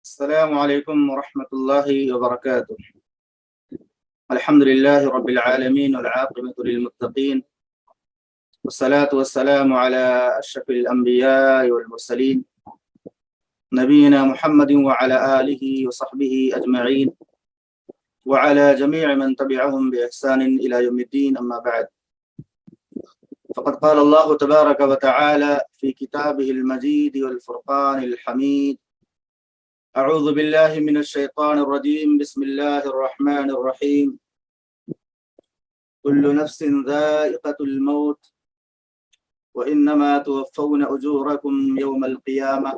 السلام عليكم ورحمة الله وبركاته. الحمد لله رب العالمين والعاقبة للمتقين، والصلاة والسلام على أشرف الأنبياء والمرسلين نبينا محمد وعلى آله وصحبه أجمعين وعلى جميع من تبعهم بإحسان إلى يوم الدين. أما بعد، فقد قال الله تبارك وتعالى في كتابه المجيد والفرقان الحميد: أعوذ بالله من الشيطان الرجيم، بسم الله الرحمن الرحيم. كل نفس ذائقة الموت وإنما توفون أجوركم يوم القيامة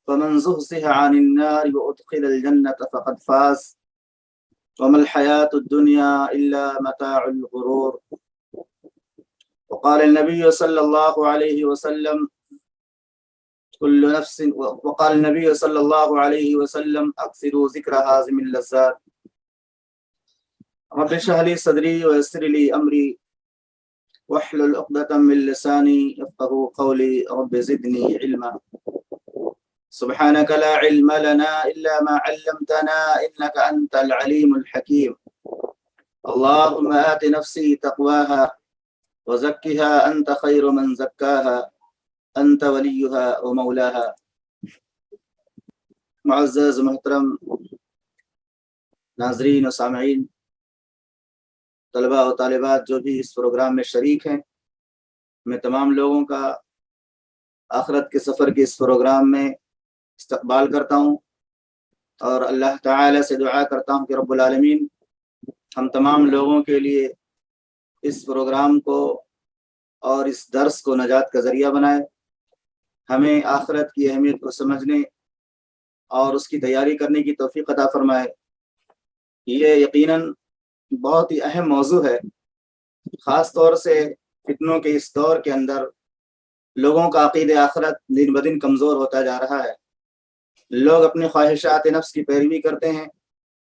فمن زحزح عن النار وأدخل الجنة فقد فاز وما الحياة الدنيا إلا متاع الغرور. وقال النبي صلى الله عليه وسلم وقال النبي صلى الله عليه وسلم: أكثروا ذكر هازم اللذات. رب اشرح لي صدري ويسر لي أمري واحلل عقدة من لساني يفقهوا قولي. رب زدني علما. سبحانك لا علم لنا إلا ما علمتنا إنك أنت العليم الحكيم. اللهم آت نفسي تقواها وزكها أنت خير من زكاها انت ولیها و مولاها. معزز محترم ناظرین و سامعین، طلباء و طالبات جو بھی اس پروگرام میں شریک ہیں، میں تمام لوگوں کا آخرت کے سفر کے اس پروگرام میں استقبال کرتا ہوں اور اللہ تعالی سے دعا کرتا ہوں کہ رب العالمین ہم تمام لوگوں کے لیے اس پروگرام کو اور اس درس کو نجات کا ذریعہ بنائے، ہمیں آخرت کی اہمیت کو سمجھنے اور اس کی تیاری کرنے کی توفیق عطا فرمائے۔ یہ یقیناً بہت ہی اہم موضوع ہے، خاص طور سے فتنوں کے اس دور کے اندر لوگوں کا عقید آخرت دن بدن کمزور ہوتا جا رہا ہے۔ لوگ اپنی خواہشات نفس کی پیروی کرتے ہیں،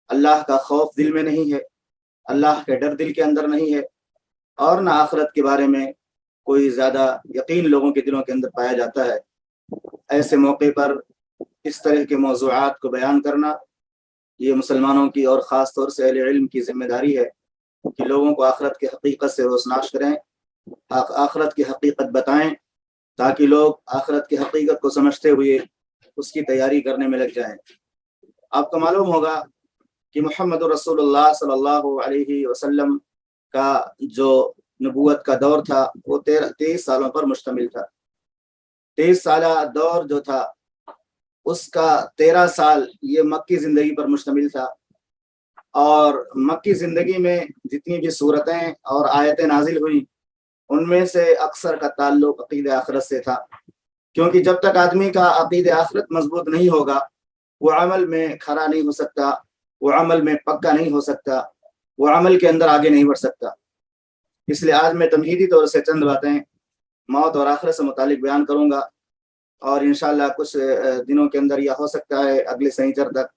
اللہ کا خوف دل میں نہیں ہے، اللہ کے ڈر دل کے اندر نہیں ہے، اور نہ آخرت کے بارے میں کوئی زیادہ یقین لوگوں کے دلوں کے اندر پایا جاتا ہے۔ ایسے موقع پر اس طرح کے موضوعات کو بیان کرنا یہ مسلمانوں کی اور خاص طور سے اہل علم کی ذمہ داری ہے کہ لوگوں کو آخرت کی حقیقت سے روشناس کریں، آخرت کی حقیقت بتائیں، تاکہ لوگ آخرت کی حقیقت کو سمجھتے ہوئے اس کی تیاری کرنے میں لگ جائیں۔ آپ کو معلوم ہوگا کہ محمد رسول اللہ صلی اللہ علیہ وسلم کا جو نبوت کا دور تھا وہ 23 سالوں پر مشتمل تھا۔ 23 سالہ دور جو تھا اس کا 13 سال یہ مکی زندگی پر مشتمل تھا، اور مکی زندگی میں جتنی بھی صورتیں اور آیتیں نازل ہوئی ان میں سے اکثر کا تعلق عقید آخرت سے تھا، کیونکہ جب تک آدمی کا عقید آخرت مضبوط نہیں ہوگا وہ عمل میں کھڑا نہیں ہو سکتا، وہ عمل میں پکا نہیں ہو سکتا، وہ عمل کے اندر آگے نہیں بڑھ سکتا۔ اس لیے آج میں تمہیدی طور سے چند باتیں موت اور آخرت سے متعلق بیان کروں گا، اور انشاءاللہ کچھ دنوں کے اندر یا ہو سکتا ہے اگلے سنیچر تک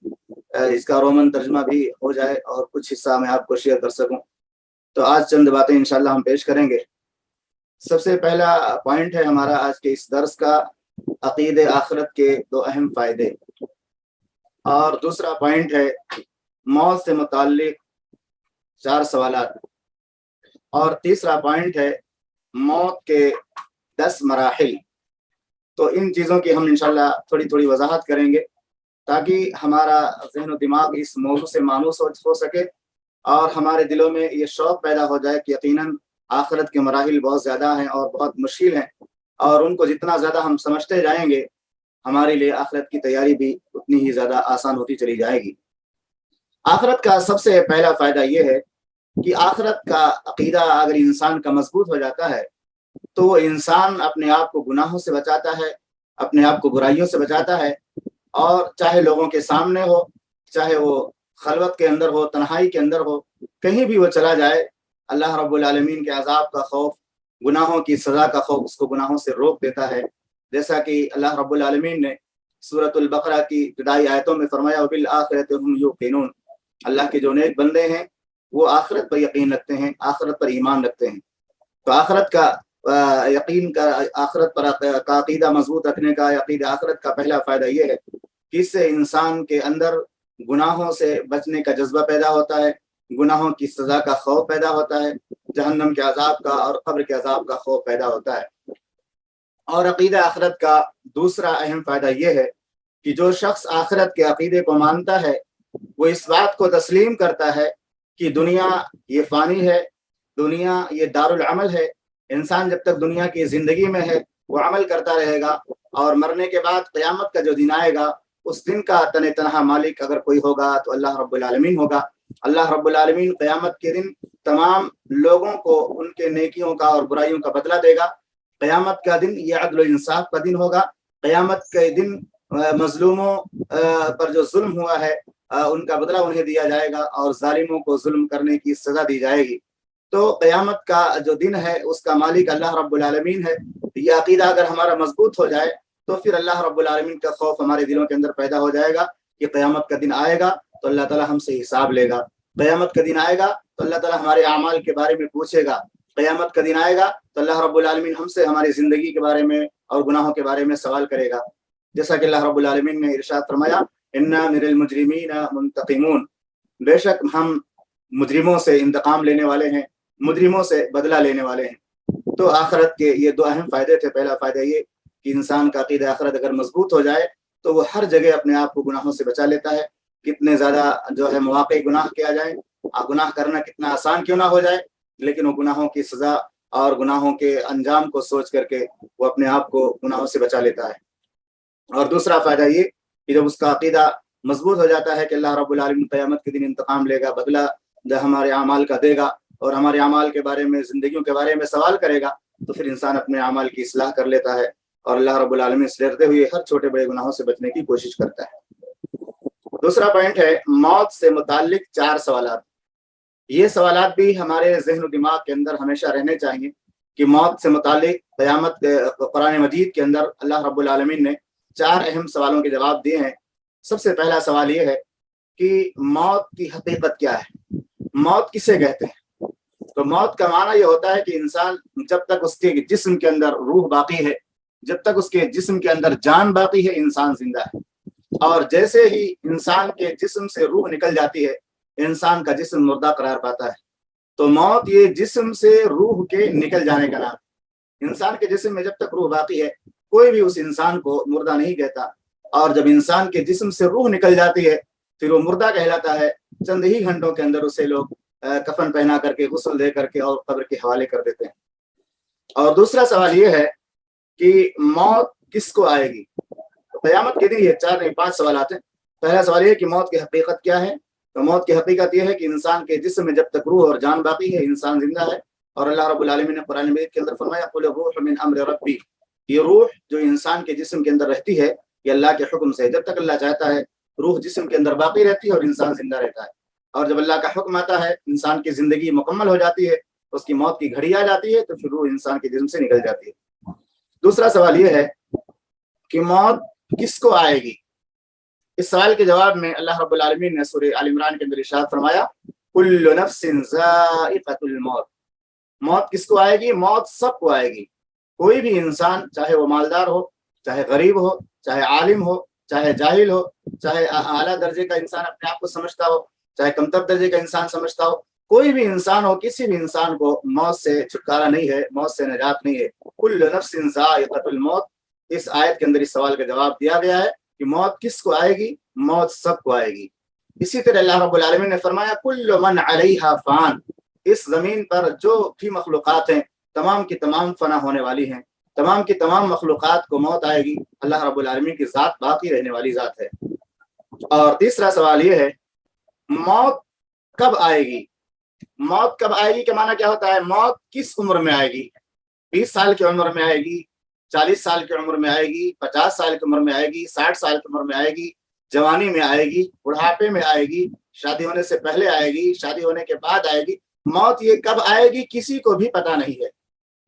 اس کا رومن ترجمہ بھی ہو جائے اور کچھ حصہ میں آپ کو شیئر کر سکوں۔ تو آج چند باتیں انشاءاللہ ہم پیش کریں گے۔ سب سے پہلا پوائنٹ ہے ہمارا آج کے اس درس کا عقید آخرت کے 2 اہم فائدے، اور دوسرا پوائنٹ ہے موت سے متعلق 4 سوالات، اور تیسرا پوائنٹ ہے موت کے 10 مراحل۔ تو ان چیزوں کی ہم انشاءاللہ تھوڑی تھوڑی وضاحت کریں گے تاکہ ہمارا ذہن و دماغ اس موضوع سے مانوس ہو سکے اور ہمارے دلوں میں یہ شوق پیدا ہو جائے کہ یقیناً آخرت کے مراحل بہت زیادہ ہیں اور بہت مشکل ہیں، اور ان کو جتنا زیادہ ہم سمجھتے جائیں گے ہمارے لیے آخرت کی تیاری بھی اتنی ہی زیادہ آسان ہوتی چلی جائے گی۔ آخرت کا سب سے پہلا فائدہ یہ ہے کہ آخرت کا عقیدہ اگر انسان کا مضبوط ہو جاتا ہے تو وہ انسان اپنے آپ کو گناہوں سے بچاتا ہے، اپنے آپ کو برائیوں سے بچاتا ہے، اور چاہے لوگوں کے سامنے ہو، چاہے وہ خلوت کے اندر ہو، تنہائی کے اندر ہو، کہیں بھی وہ چلا جائے، اللہ رب العالمین کے عذاب کا خوف، گناہوں کی سزا کا خوف اس کو گناہوں سے روک دیتا ہے، جیسا کہ اللہ رب العالمین نے سورۃ البقرہ کی ابتدائی آیتوں میں فرمایا وبالآخرۃ ہم یوقنون۔ اللہ کے جو نیک بندے ہیں وہ آخرت پر یقین رکھتے ہیں، آخرت پر ایمان رکھتے ہیں۔ تو آخرت کا یقین کا، آخرت پر کا عقیدہ مضبوط رکھنے کا، عقیدہ آخرت کا پہلا فائدہ یہ ہے کہ اس سے انسان کے اندر گناہوں سے بچنے کا جذبہ پیدا ہوتا ہے، گناہوں کی سزا کا خوف پیدا ہوتا ہے، جہنم کے عذاب کا اور قبر کے عذاب کا خوف پیدا ہوتا ہے۔ اور عقیدہ آخرت کا دوسرا اہم فائدہ یہ ہے کہ جو شخص آخرت کے عقیدے کو مانتا ہے وہ اس بات کو تسلیم کرتا ہے کہ دنیا یہ فانی ہے، دنیا یہ دار العمل ہے، انسان جب تک دنیا کی زندگی میں ہے وہ عمل کرتا رہے گا، اور مرنے کے بعد قیامت کا جو دن آئے گا اس دن کا تن تنہا مالک اگر کوئی ہوگا تو اللہ رب العالمین ہوگا۔ اللہ رب العالمین قیامت کے دن تمام لوگوں کو ان کے نیکیوں کا اور برائیوں کا بدلہ دے گا۔ قیامت کا دن یہ عدل و انصاف کا دن ہوگا۔ قیامت کے دن مظلوموں پر جو ظلم ہوا ہے ان کا بدلہ انہیں دیا جائے گا، اور ظالموں کو ظلم کرنے کی سزا دی جائے گی۔ تو قیامت کا جو دن ہے اس کا مالک اللہ رب العالمین ہے۔ یہ عقیدہ اگر ہمارا مضبوط ہو جائے تو پھر اللہ رب العالمین کا خوف ہمارے دلوں کے اندر پیدا ہو جائے گا کہ قیامت کا دن آئے گا تو اللہ تعالیٰ ہم سے حساب لے گا، قیامت کا دن آئے گا تو اللہ تعالیٰ ہمارے اعمال کے بارے میں پوچھے گا، قیامت کا دن آئے گا تو اللہ رب العالمین ہم سے ہماری زندگی کے بارے میں اور گناہوں کے بارے میں سوال کرے گا۔ جیسا کہ اللہ رب العالمین نے ارشاد فرمایا انا من المجرمین منتقمون، بے شک ہم مجرموں سے انتقام لینے والے ہیں، مجرموں سے بدلہ لینے والے ہیں۔ تو آخرت کے یہ دو اہم فائدے تھے۔ پہلا فائدہ یہ کہ انسان کا عقیدہ آخرت اگر مضبوط ہو جائے تو وہ ہر جگہ اپنے آپ کو گناہوں سے بچا لیتا ہے، کتنے زیادہ جو ہے مواقع گناہ کیا جائے، گناہ کرنا کتنا آسان کیوں نہ ہو جائے، لیکن وہ گناہوں کی سزا اور گناہوں کے انجام کو سوچ کر کے وہ اپنے آپ کو گناہوں سے بچا لیتا ہے۔ اور دوسرا فائدہ یہ کہ جب اس کا عقیدہ مضبوط ہو جاتا ہے کہ اللہ رب العالمین قیامت کے دن انتقام لے گا، بدلہ ہمارے اعمال کا دے گا اور ہمارے اعمال کے بارے میں، زندگیوں کے بارے میں سوال کرے گا، تو پھر انسان اپنے اعمال کی اصلاح کر لیتا ہے اور اللہ رب العالمین سے ڈرتے ہوئے ہر چھوٹے بڑے گناہوں سے بچنے کی کوشش کرتا ہے۔ دوسرا پوائنٹ ہے موت سے متعلق 4 سوالات۔ یہ سوالات بھی ہمارے ذہن و دماغ کے اندر ہمیشہ رہنے چاہیے کہ موت سے متعلق قیامت قرآن مجید کے اندر اللہ رب العالمین نے 4 اہم سوالوں کے جواب دیے ہیں۔ سب سے پہلا سوال یہ ہے کہ موت کی حقیقت کیا ہے، موت کسے کہتے ہیں؟ تو موت کا معنی یہ ہوتا ہے کہ انسان جب تک اس کے جسم کے اندر روح باقی ہے، جب تک اس کے جسم کے اندر جان باقی ہے، انسان زندہ ہے، اور جیسے ہی انسان کے جسم سے روح نکل جاتی ہے انسان کا جسم مردہ قرار پاتا ہے۔ تو موت یہ جسم سے روح کے نکل جانے کا نام ہے۔ انسان کے جسم میں جب تک روح باقی ہے کوئی بھی اس انسان کو مردہ نہیں کہتا، اور جب انسان کے جسم سے روح نکل جاتی ہے پھر وہ مردہ کہلاتا ہے۔ چند ہی گھنٹوں کے اندر اسے لوگ کفن پہنا کر کے، غسل دے کر کے اور قبر کے حوالے کر دیتے ہیں۔ اور دوسرا سوال یہ ہے کہ موت کس کو آئے گی؟ تو قیامت کے دن یہ 4 نہیں 5 سوالات ہیں۔ پہلا سوال یہ کہ موت کی حقیقت کیا ہے؟ تو موت کی حقیقت یہ ہے کہ انسان کے جسم میں جب تک روح اور جان باقی ہے انسان زندہ ہے، اور اللہ رب العالمین نے قرآن مجید کے اندر فرمایا قل الروح من امر ربی، یہ روح جو انسان کے جسم کے اندر رہتی ہے یہ اللہ کے حکم سے، جب تک اللہ چاہتا ہے روح جسم کے اندر باقی رہتی ہے اور انسان زندہ رہتا ہے، اور جب اللہ کا حکم آتا ہے انسان کی زندگی مکمل ہو جاتی ہے، اس کی موت کی گھڑی آ جاتی ہے، تو پھر روح انسان کے جسم سے نکل جاتی ہے۔ دوسرا سوال یہ ہے کہ موت کس کو آئے گی؟ اس سوال کے جواب میں اللہ رب العالمین نے سورہ آل عمران کے اندر ارشاد فرمایا کل نفس ذائقۃ الموت، موت کس کو آئے گی؟ موت سب کو آئے گی۔ کوئی بھی انسان چاہے وہ مالدار ہو، چاہے غریب ہو، چاہے عالم ہو، چاہے جاہل ہو، چاہے اعلیٰ درجے کا انسان اپنے آپ کو سمجھتا ہو، چاہے کمتر درجے کا انسان سمجھتا ہو، کوئی بھی انسان ہو، کسی بھی انسان کو موت سے چھٹکارا نہیں ہے، موت سے نجات نہیں ہے۔ کل نفس ذائقۃ الموت، اس آیت کے اندر اس سوال کا جواب دیا گیا ہے کہ موت کس کو آئے گی؟ موت سب کو آئے گی۔ اسی طرح اللہ رب العالمین نے فرمایا کل من علیہا فان، اس زمین پر جو بھی مخلوقات ہیں تمام کی تمام فنا ہونے والی ہیں، تمام کی تمام مخلوقات کو موت آئے گی۔ اللہ رب العالمین کی ذات باقی رہنے والی ذات ہے۔ اور تیسرا سوال یہ ہے موت کب آئے گی؟ موت کب آئے گی کا معنی کیا ہوتا ہے؟ موت کس عمر میں آئے گی؟ 20 سال کی عمر میں آئے گی، 40 سال کی عمر میں آئے گی، 50 سال کی عمر میں آئے گی، 60 سال کی عمر میں آئے گی، جوانی میں آئے گی، بڑھاپے میں آئے گی، شادی ہونے سے پہلے آئے گی، شادی ہونے کے بعد آئے گی؟ موت یہ کب آئے گی کسی کو بھی پتہ نہیں ہے۔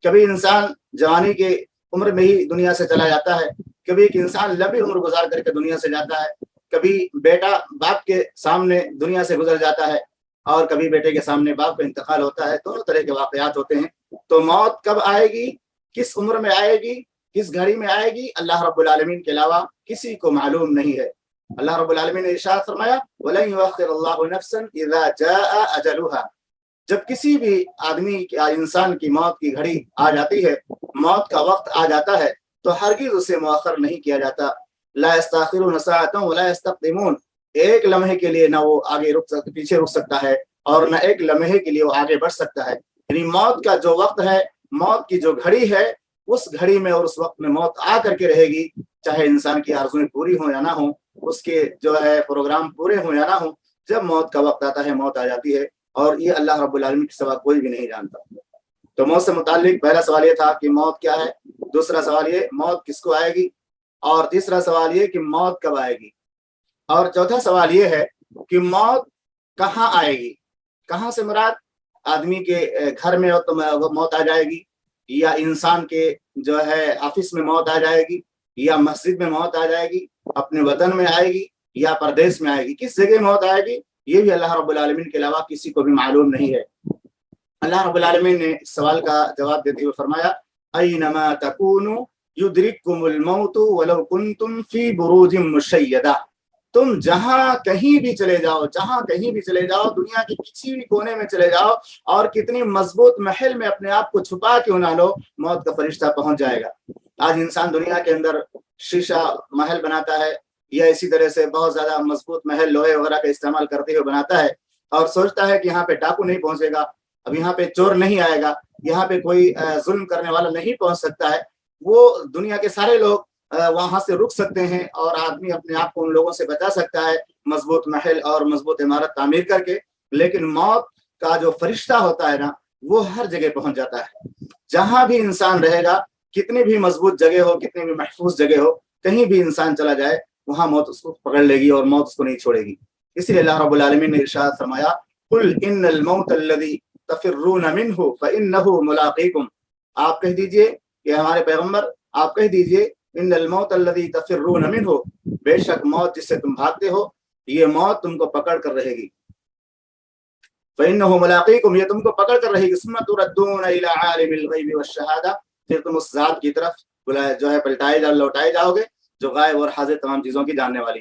کبھی انسان جوانی کے عمر میں ہی دنیا سے چلا جاتا ہے، کبھی ایک انسان لمبی عمر گزار کر کے دنیا سے جاتا ہے، کبھی بیٹا باپ کے سامنے دنیا سے گزر جاتا ہے، اور کبھی بیٹے کے سامنے باپ کا انتقال ہوتا ہے۔ دونوں طرح کے واقعات ہوتے ہیں۔ تو موت کب آئے گی، کس عمر میں آئے گی، کس گھڑی میں آئے گی، اللہ رب العالمین کے علاوہ کسی کو معلوم نہیں ہے۔ اللہ رب العالمین نے ارشاد فرمایا وَلَن يُؤَخِّرَ اللَّهُ نَفْسًا إِذَا جَاءَ أَجَلُهَا، جب کسی بھی آدمی یا انسان کی موت کی گھڑی آ جاتی ہے، موت کا وقت آ جاتا ہے، تو ہرگز اسے مؤخر نہیں کیا جاتا. لا يستأخرون ساعة ولا يستقدمون، ایک لمحے کے لیے نہ وہ آگے پیچھے رک سکتا ہے اور نہ ایک لمحے کے لیے وہ آگے بڑھ سکتا ہے. یعنی موت کا جو وقت ہے، موت کی جو گھڑی ہے، اس گھڑی میں اور اس وقت میں موت آ کر کے رہے گی، چاہے انسان کی آرزویں پوری ہوں یا نہ ہوں، اس کے جو ہے پروگرام پورے ہوں یا نہ ہوں. جب موت کا وقت آتا ہے، موت آ جاتی ہے، اور یہ اللہ رب العالمین کے سوا کوئی بھی نہیں جانتا. تو موت سے متعلق پہلا سوال یہ تھا کہ موت کیا ہے، دوسرا سوال یہ موت کس کو آئے گی، اور تیسرا سوال یہ کہ موت کب آئے گی، اور چوتھا سوال یہ ہے کہ موت کہاں آئے گی. کہاں سے مراد آدمی کے گھر میں موت آ جائے گی، یا انسان کے جو ہے آفس میں موت آ جائے گی، یا مسجد میں موت آ جائے گی، اپنے وطن میں آئے گی یا پردیس میں آئے گی، کس جگہ موت آئے گی، یہ بھی اللہ رب العالمین کے علاوہ کسی کو بھی معلوم نہیں ہے. اللہ رب العالمین نے اس سوال کا جواب دیتے ہوئے فرمایا اینما تکونوا یدرککم الموت ولو کنتم فی بروج مشیدہ، تم جہاں کہیں بھی چلے جاؤ، جہاں کہیں بھی چلے جاؤ، دنیا کے کسی بھی کونے میں چلے جاؤ، اور کتنی مضبوط محل میں اپنے آپ کو چھپا کیوں نہ لو، موت کا فرشتہ پہنچ جائے گا. آج انسان دنیا کے اندر شیشہ محل بناتا ہے، یا اسی طرح سے بہت زیادہ مضبوط محل لوہے وغیرہ کا استعمال کرتے ہوئے بناتا ہے، اور سوچتا ہے کہ یہاں پہ ڈاکو نہیں پہنچے گا، اب یہاں پہ چور نہیں آئے گا، یہاں پہ کوئی ظلم کرنے والا نہیں پہنچ سکتا ہے. وہ دنیا کے سارے لوگ وہاں سے رک سکتے ہیں، اور آدمی اپنے آپ کو ان لوگوں سے بچا سکتا ہے مضبوط محل اور مضبوط عمارت تعمیر کر کے. لیکن موت کا جو فرشتہ ہوتا ہے نا، وہ ہر جگہ پہنچ جاتا ہے. جہاں بھی انسان رہے گا، کتنی بھی مضبوط جگہ ہو، کتنی بھی محفوظ جگہ ہو، کہیں بھی انسان چلا جائے، وہاں موت اس کو پکڑ لے گی اور موت اس کو نہیں چھوڑے گی. اس لیے اللہ رب العالمین نے ارشاد فرمایا قل ان الموت الذی تفرون منہ فانہ ملاقیکم، آپ کہہ دیجئے کہ ہمارے پیغمبر آپ کہہ دیجئے ان الموت الذی تفرون منہ، بے شک موت جس سے تم بھاگتے ہو، یہ موت تم کو پکڑ کر رہے گی. فانہ ملاقیکم، یہ تم کو پکڑ کر رہے گی. ثم تردون الی عالم الغیب والشہادہ، پھر تم اس ذات کی طرف جو ہے پلٹائے لوٹائے جاؤ گے جو غائب اور حاضر تمام چیزوں کی جاننے والی.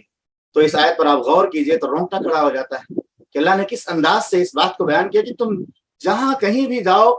تو اس آیت پر آپ غور کیجئے تو رونگٹا کھڑا ہو جاتا ہے کہ اللہ نے کس انداز سے اس بات کو بیان کیا کہ تم جہاں کہیں بھی جاؤ،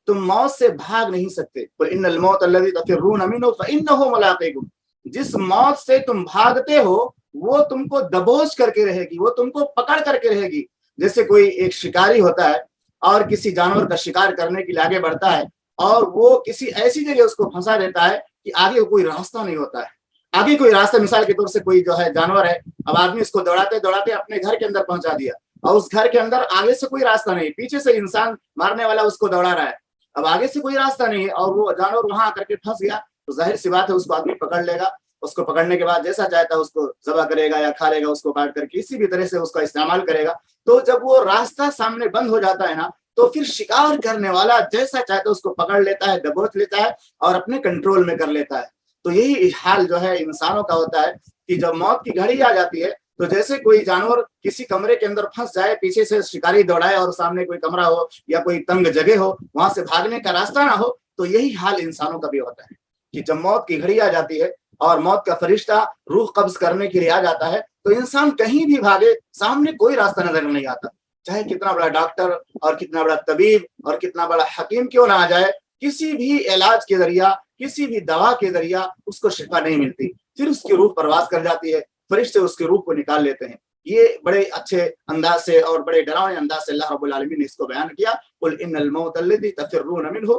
تم موت سے بھاگ نہیں سکتے. قل ان الموت الذی تفرون منہ فانہ ملاقیکم، جس موت سے تم بھاگتے ہو وہ تم کو دبوچ کر کے رہے گی، وہ تم کو پکڑ کر کے رہے گی. جیسے کوئی ایک شکاری ہوتا ہے اور کسی جانور کا شکار کرنے کے لیے آگے بڑھتا ہے، اور وہ کسی ایسی جگہ اس کو پھنسا دیتا ہے کہ آگے کوئی راستہ نہیں ہوتا ہے. آگے کوئی راستہ، مثال کے طور سے کوئی جو ہے جانور ہے، اب آدمی اس کو دوڑاتے دوڑاتے اپنے گھر کے اندر پہنچا دیا، اور اس گھر کے اندر آگے سے کوئی راستہ نہیں، پیچھے سے انسان مارنے والا اس کو دوڑا رہا ہے، اب آگے سے کوئی راستہ نہیں ہے، اور وہ جانور وہاں آ کر کے پھنس گیا، تو ظاہر سی بات ہے اس کو آدمی پکڑ لے گا. اس کو پکڑنے کے بعد جیسا چاہتا ہے اس کو ذبح کرے گا یا کھا لے گا، اس کو کاٹ کر کسی بھی طرح سے اس کا استعمال کرے گا. تو جب وہ راستہ سامنے بند ہو جاتا ہے نا، تو پھر شکار کرنے والا جیسا چاہتا ہے اس کو پکڑ لیتا ہے، دبوچ لیتا ہے اور اپنے کنٹرول میں کر لیتا ہے. تو یہی حال جو ہے انسانوں کا ہوتا ہے کہ جب موت کی گھڑی آ جاتی ہے، تو جیسے کوئی جانور کسی کمرے کے اندر پھنس جائے، پیچھے سے شکاری دوڑائے اور سامنے کوئی کمرہ ہو یا کوئی تنگ جگہ ہو، وہاں سے بھاگنے کا راستہ نہ ہو، تو یہی حال انسانوں کا بھی ہوتا ہے کہ جب موت کی گھڑی آ جاتی ہے اور موت کا فرشتہ روح قبض کرنے کے لیے آ جاتا ہے، تو انسان کہیں بھی بھاگے، سامنے کوئی راستہ نظر نہیں آتا. چاہے کتنا بڑا ڈاکٹر اور کتنا بڑا طبیب اور کتنا بڑا حکیم کیوں نہ آ جائے، کسی بھی علاج کے ذریعہ، کسی بھی دوا کے ذریعہ اس کو شفا نہیں ملتی. پھر اس کی روح پرواز کر جاتی ہے، فرشتے اس کی روح کو نکال لیتے ہیں. یہ بڑے اچھے انداز سے اور بڑے ڈراؤنے انداز سے اللہ رب العالمین نے اس کو بیان کیا. قل ان الموت الذی تفرون منہ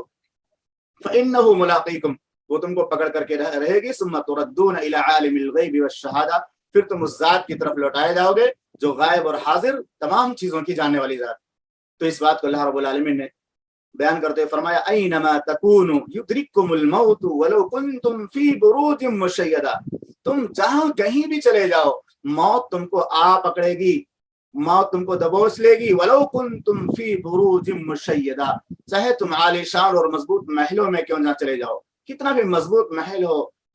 فانہ ملاقیکم، وہ تم کو پکڑ کر کے رہے گی. ثم تردون الی عالم الغیب والشہادہ، پھر تم اس ذات کی طرف لوٹائے جاؤ گے جو غائب اور حاضر تمام چیزوں کی جاننے والی ذات. تو اس بات کو اللہ رب العالمین نے بیان کرتے ہوئے فرمایا اینما تکونوا یدرککم الموت ولو کنتم فی بروج مشیدہ، تم جہاں کہیں بھی چلے جاؤ، موت تم کو آ پکڑے گی، موت تم کو دبوچ لے گی. ولو کنتم فی بروج مشیدہ، چاہے تم عالی شان اور مضبوط محلوں میں کیوں نہ چلے جاؤ، کتنا بھی مضبوط محل ہو،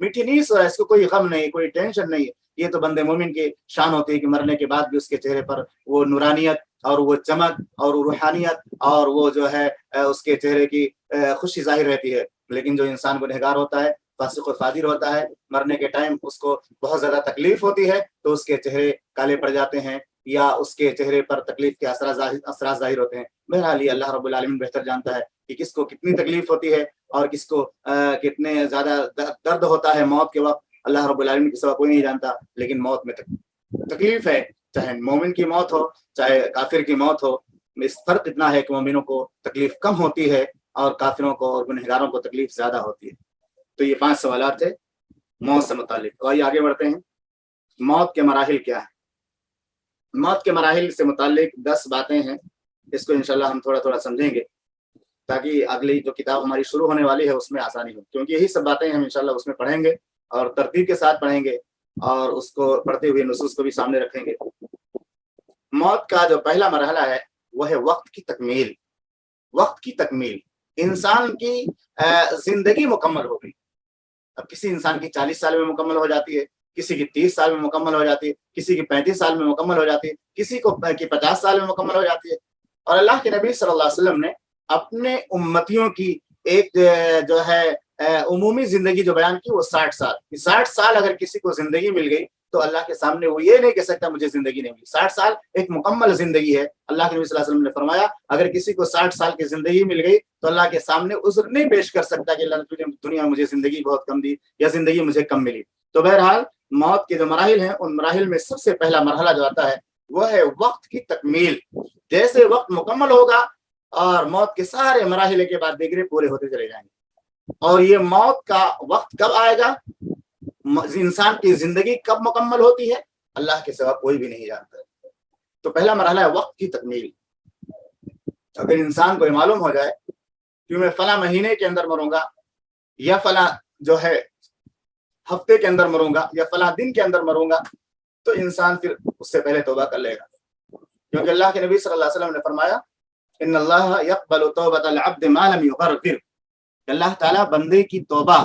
میٹھی نیس ہو رہا ہے, اس کو کوئی غم نہیں, کوئی ٹینشن نہیں. یہ تو بندے مومن کی شان ہوتی ہے کہ مرنے کے بعد بھی اس کے چہرے پر وہ نورانیت اور وہ چمک اور وہ روحانیت اور وہ جو ہے اس کے چہرے کی خوشی ظاہر رہتی ہے. لیکن جو انسان گنہگار ہوتا ہے, فاسق و فاجر ہوتا ہے, مرنے کے ٹائم اس کو بہت زیادہ تکلیف ہوتی ہے, تو اس کے چہرے کالے پڑ جاتے ہیں یا اس کے چہرے پر تکلیف کے اثرات ظاہر ہوتے ہیں. بہرحال یہ اللہ رب العالمین بہتر جانتا ہے کہ کس کو کتنی تکلیف ہوتی ہے اور کس کو کتنے زیادہ درد ہوتا ہے موت کے وقت. اللہ رب العالمین کے سوا کوئی نہیں جانتا. لیکن موت میں تکلیف ہے, چاہے مومن کی موت ہو چاہے کافر کی موت ہو. اس فرق اتنا ہے کہ مومنوں کو تکلیف کم ہوتی ہے اور کافروں کو اور گنہگاروں کو تکلیف زیادہ ہوتی ہے. تو یہ 5 سوالات تھے موت سے متعلق. تو آئیے آگے بڑھتے ہیں. موت کے مراحل کیا ہے؟ موت کے مراحل سے متعلق 10 باتیں ہیں. اس کو انشاءاللہ ہم تھوڑا تھوڑا سمجھیں گے تاکہ اگلی جو کتاب ہماری شروع ہونے والی ہے اس میں آسانی ہو, کیونکہ یہی سب باتیں ہم انشاءاللہ اس میں پڑھیں گے اور ترتیب کے ساتھ پڑھیں گے اور اس کو پڑھتے ہوئے نصوص کو بھی سامنے رکھیں گے. موت کا جو پہلا مرحلہ ہے وہ ہے وقت کی تکمیل. وقت کی تکمیل, انسان کی زندگی مکمل ہو گئی. اب کسی انسان کی 40 سال میں مکمل ہو جاتی ہے, کسی کی 30 سال میں مکمل ہو جاتی ہے, کسی کی 35 سال میں مکمل ہو جاتی ہے, کسی کو کی 50 سال میں مکمل ہو جاتی ہے. اور اللہ کے نبی صلی اللہ علیہ وسلم نے اپنے امتیوں کی ایک جو ہے عمومی زندگی جو بیان کی وہ 60 سال. 60 سال اگر کسی کو زندگی مل گئی تو اللہ کے سامنے وہ یہ نہیں کہہ سکتا مجھے زندگی نہیں ملی. 60 سال ایک مکمل زندگی ہے. اللہ کے نبی صلی اللہ علیہ وسلم نے فرمایا اگر کسی کو 60 سال کی زندگی مل گئی تو اللہ کے سامنے عذر نہیں پیش کر سکتا کہ اللہ نے دنیا میں مجھے زندگی بہت کم دی یا زندگی مجھے کم ملی. تو بہرحال موت کے جو مراحل ہیں ان مراحل میں سب سے پہلا مرحلہ جو آتا ہے وہ ہے وقت کی تکمیل. جیسے وقت مکمل ہوگا اور موت کے سارے مراحل کے بعد دیگرے پورے ہوتے چلے جائیں گے. اور یہ موت کا وقت کب آئے گا, انسان کی زندگی کب مکمل ہوتی ہے, اللہ کے سوا کوئی بھی نہیں جانتا. تو پہلا مرحلہ ہے وقت کی تکمیل. اگر انسان کو یہ معلوم ہو جائے کہ میں فلاں مہینے کے اندر مروں گا یا فلاں جو ہے ہفتے کے اندر مروں گا یا فلاں دن کے اندر مروں گا, تو انسان پھر اس سے پہلے توبہ کر لے گا. کیونکہ اللہ کے نبی صلی اللہ علیہ وسلم نے فرمایا ان اللہ یقبل توبۃ العبد ما لم یغرغر, اللہ تعالیٰ بندے کی توبہ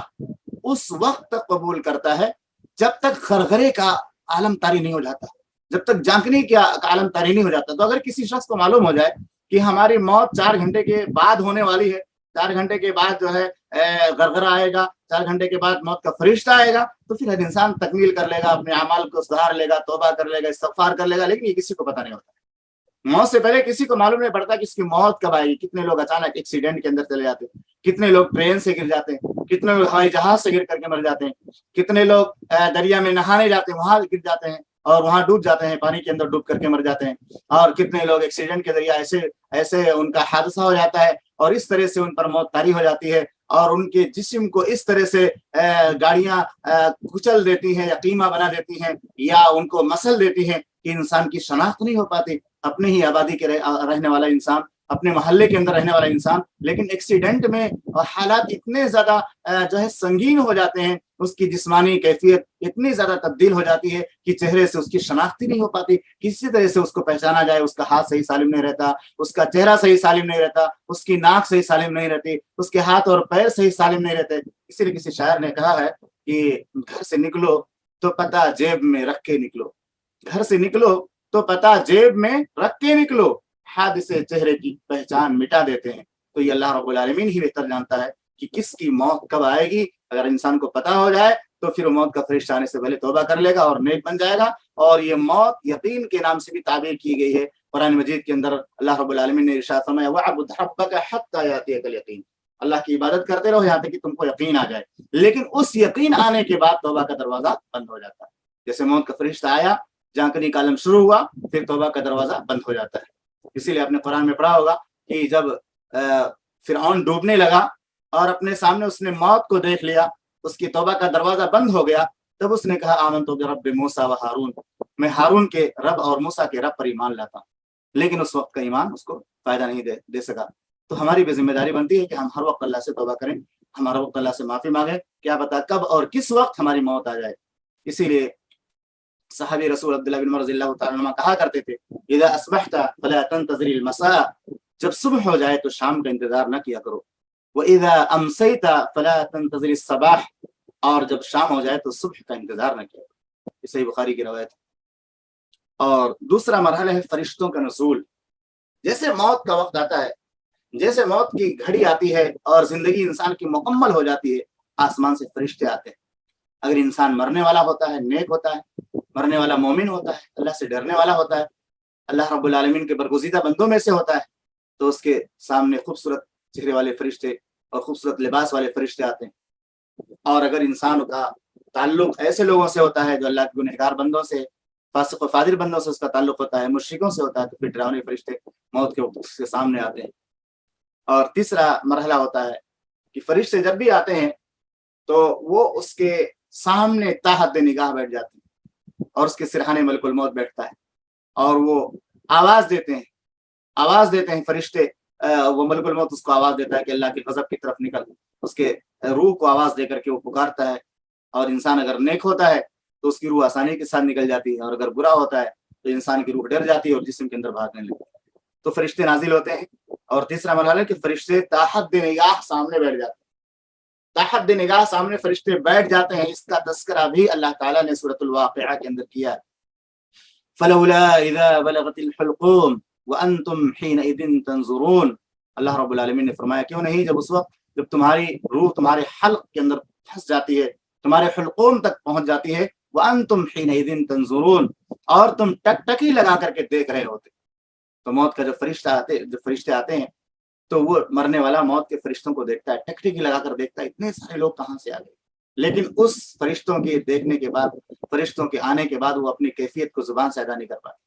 اس وقت تک قبول کرتا ہے جب تک غرغرے کا عالم طاری نہیں ہو جاتا, جب تک جانکنے کا عالم طاری نہیں ہو جاتا. تو اگر کسی شخص کو معلوم ہو جائے کہ ہماری موت 4 گھنٹے کے بعد ہونے والی ہے, 4 گھنٹے کے بعد جو ہے غرغرہ آئے گا, 4 گھنٹے کے بعد موت کا فرشتہ آئے گا, تو پھر ہر انسان تکمیل کر لے گا, اپنے اعمال کو سدھار لے گا, توبہ کر لے گا, استغفار کر لے گا. لیکن یہ کسی کو پتہ نہیں ہوتا. موت سے پہلے کسی کو معلوم نہیں پڑتا کہ اس کی موت کب آئے گی. کتنے لوگ اچانک ایکسیڈنٹ کے اندر چلے جاتے ہیں, کتنے لوگ ٹرین سے گر جاتے ہیں, کتنے لوگ ہوائی جہاز سے گر کر کے مر جاتے ہیں, کتنے لوگ دریا میں نہانے جاتے ہیں وہاں گر جاتے ہیں اور وہاں ڈوب جاتے ہیں, پانی کے اندر ڈوب کر کے مر جاتے ہیں. اور کتنے لوگ ایکسیڈنٹ کے ذریعے ایسے ان کا حادثہ ہو جاتا ہے اور اس طرح سے ان پر موت طاری ہو جاتی ہے اور ان کے جسم کو اس طرح سے گاڑیاں کچل دیتی ہیں یا قیمہ بنا دیتی ہیں یا ان کو مسل دیتی ہیں کہ انسان کی شناخت نہیں ہو پاتی. اپنے ہی آبادی کے رہنے والا انسان, اپنے محلے کے اندر رہنے والا انسان, لیکن ایکسیڈنٹ میں حالات اتنے زیادہ جو ہے سنگین ہو جاتے ہیں, اس کی جسمانی کیفیت اتنی زیادہ تبدیل ہو جاتی ہے کہ چہرے سے اس کی شناخت ہی نہیں ہو پاتی. کسی طرح سے اس کو پہچانا جائے, اس کا ہاتھ صحیح سالم نہیں رہتا, اس کا چہرہ صحیح سالم نہیں رہتا, اس کی ناک صحیح سالم نہیں رہتی, اس کے ہاتھ اور پیر صحیح سالم نہیں رہتے. اسی لیے کسی شاعر نے کہا ہے کہ گھر سے نکلو تو پتہ جیب میں رکھ کے نکلو, گھر سے نکلو تو پتہ جیب میں رکھ کے نکلو, حادثے چہرے کی پہچان مٹا دیتے ہیں. تو یہ اللہ رب العالمین ہی بہتر جانتا ہے کہ کس کی موت کب آئے گی. اگر انسان کو پتہ ہو جائے تو پھر موت کا فرشتہ آنے سے پہلے توبہ کر لے گا اور نیک بن جائے گا. اور یہ موت یقین کے نام سے بھی تعبیر کی گئی ہے قرآن مجید کے اندر. اللہ رب العالمین نے ارشاد فرمایا وَاعْبُدْ رَبَّكَ حَتَّىٰ يَأْتِيَكَ الْيَقِينُ, اللہ کی عبادت کرتے رہو یہاں تک کہ تم کو یقین آ جائے. لیکن اس یقین آنے کے بعد توبہ کا دروازہ بند ہو جاتا ہے. جیسے موت کا فرشتہ آیا, جانکنے کا عالم شروع ہوا, پھر توبہ کا دروازہ بند ہو جاتا ہے. اسی لیے آپ نے قرآن میں پڑھا ہوگا کہ جب فرعون ڈوبنے لگا اور اپنے سامنے اس نے موت کو دیکھ لیا, اس کی توبہ کا دروازہ بند ہو گیا, تب اس نے کہا آمنت برب موسیٰ و ہارون, میں ہارون کے رب اور موسیٰ کے رب پر ایمان لاتا ہوں. لیکن اس وقت کا ایمان اس کو فائدہ نہیں دے سکا. تو ہماری بھی ذمہ داری بنتی ہے کہ ہم ہر وقت اللہ سے توبہ کریں, ہم ہر وقت اللہ سے معافی مانگیں. کیا پتا کب اور کس وقت ہماری موت آ جائے. اسی لیے صحابی رسول عبداللہ بن عمر رضی اللہ تعالیٰ عنہ کہا کرتے تھے اذا اصبحت فلا تنتظر المساء, جب صبح ہو جائے تو شام کا انتظار نہ کیا کرو. واذا امسیت فلا تنتظر الصباح, اور جب شام ہو جائے تو صبح کا انتظار نہ کیا۔ یہ صحیح بخاری کی روایت ہے۔ اور دوسرا مرحلہ ہے فرشتوں کا نزول۔ جیسے موت کا وقت آتا ہے، جیسے موت کی گھڑی آتی ہے اور زندگی انسان کی مکمل ہو جاتی ہے، آسمان سے فرشتے آتے ہیں۔ اگر انسان مرنے والا ہوتا ہے، نیک ہوتا ہے، مرنے والا مومن ہوتا ہے، اللہ سے ڈرنے والا ہوتا ہے، اللہ رب العالمین کے برگزیدہ بندوں میں سے ہوتا ہے، تو اس کے سامنے خوبصورت چہرے والے فرشتے اور خوبصورت لباس والے فرشتے آتے ہیں۔ اور اگر انسان کا تعلق ایسے لوگوں سے ہوتا ہے جو اللہ کے گنہگار بندوں سے، فاسق و فاجر بندوں سے اس کا تعلق ہوتا ہے، مشرکوں سے ہوتا ہے، تو پھر ڈراؤنے فرشتے موت کے وقت اس کے سامنے آتے ہیں۔ اور تیسرا مرحلہ ہوتا ہے کہ فرشتے جب بھی آتے ہیں تو وہ اس کے سامنے تحت نگاہ بیٹھ جاتے ہیں، اور اس کے سرحانے ملک الموت بیٹھتا ہے، اور وہ آواز دیتے ہیں فرشتے، وہ ملک الموت اس کو آواز دیتا ہے کہ اللہ کی غضب کی طرف نکل، اس کے روح کو آواز دے کر کے وہ پکارتا ہے۔ اور انسان اگر نیک ہوتا ہے تو اس کی روح آسانی کے ساتھ نکل جاتی ہے، اور اگر برا ہوتا ہے تو انسان کی روح ڈر جاتی ہے اور جسم کے اندر بھاگنے لگتی ہے۔ تو فرشتے نازل ہوتے ہیں۔ اور تیسرا مرحلہ ہے کہ فرشتے تحت نگاہ سامنے بیٹھ جاتے ہیں، تحت نگاہ سامنے فرشتے بیٹھ جاتے ہیں۔ اس کا تذکرہ بھی اللہ تعالیٰ نے سورۃ الواقعہ کے اندر کیا ہے۔ فلولا اذا بلغت الحلقوم وانتم حينئذ تنظرون، اللہ رب العالمین نے فرمایا کیوں نہیں جب اس وقت جب تمہاری روح تمہارے حلق کے اندر پھنس جاتی ہے، تمہارے حلقوم تک پہنچ جاتی ہے، وانتم حينئذ تنظرون، اور تم ٹکٹکی لگا کر کے دیکھ رہے ہوتے۔ تو موت کا جب فرشتے آتے ہیں تو وہ مرنے والا موت کے فرشتوں کو دیکھتا ہے، ٹکٹکی لگا کر دیکھتا ہے اتنے سارے لوگ کہاں سے آ گئے، لیکن اس فرشتوں کے دیکھنے کے بعد، فرشتوں کے آنے کے بعد وہ اپنی کیفیت کو زبان سے ادا نہیں کر پاتے۔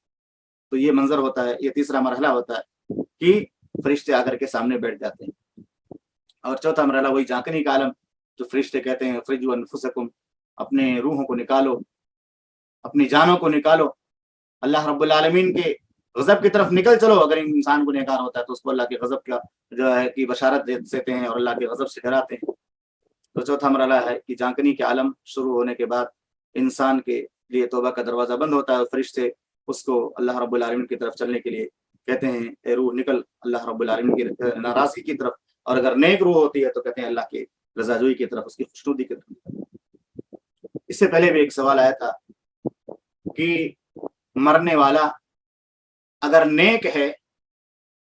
تو یہ منظر ہوتا ہے، یہ تیسرا مرحلہ ہوتا ہے کہ فرشتے آ کر کے سامنے بیٹھ جاتے ہیں۔ اور چوتھا مرحلہ وہی جھانکنے کا عالم، جو فرشتے کہتے ہیں اخرجوا انفسکم، اپنے روحوں کو نکالو، اپنی جانوں کو نکالو، اللہ رب العالمین کے غضب کی طرف نکل چلو۔ اگر انسان گنہگار ہوتا ہے تو اس کو اللہ کے غضب کا جو ہے کی بشارت دیتے ہیں اور اللہ کے غضب سے ڈراتے ہیں۔ تو چوتھا مرحلہ ہے کہ جھانکنے کے عالم شروع ہونے کے بعد انسان کے لیے توبہ کا دروازہ بند ہوتا ہے، اور فرشتے اس کو اللہ رب العالمین کی طرف چلنے کے لیے کہتے ہیں اے روح نکل اللہ رب العالمین کی ناراضگی کی طرف، اور اگر نیک روح ہوتی ہے تو کہتے ہیں اللہ کے رضا جوئی کی طرف، اس کی خوشنودی کی طرف۔ اس سے پہلے بھی ایک سوال آیا تھا کہ مرنے والا اگر نیک ہے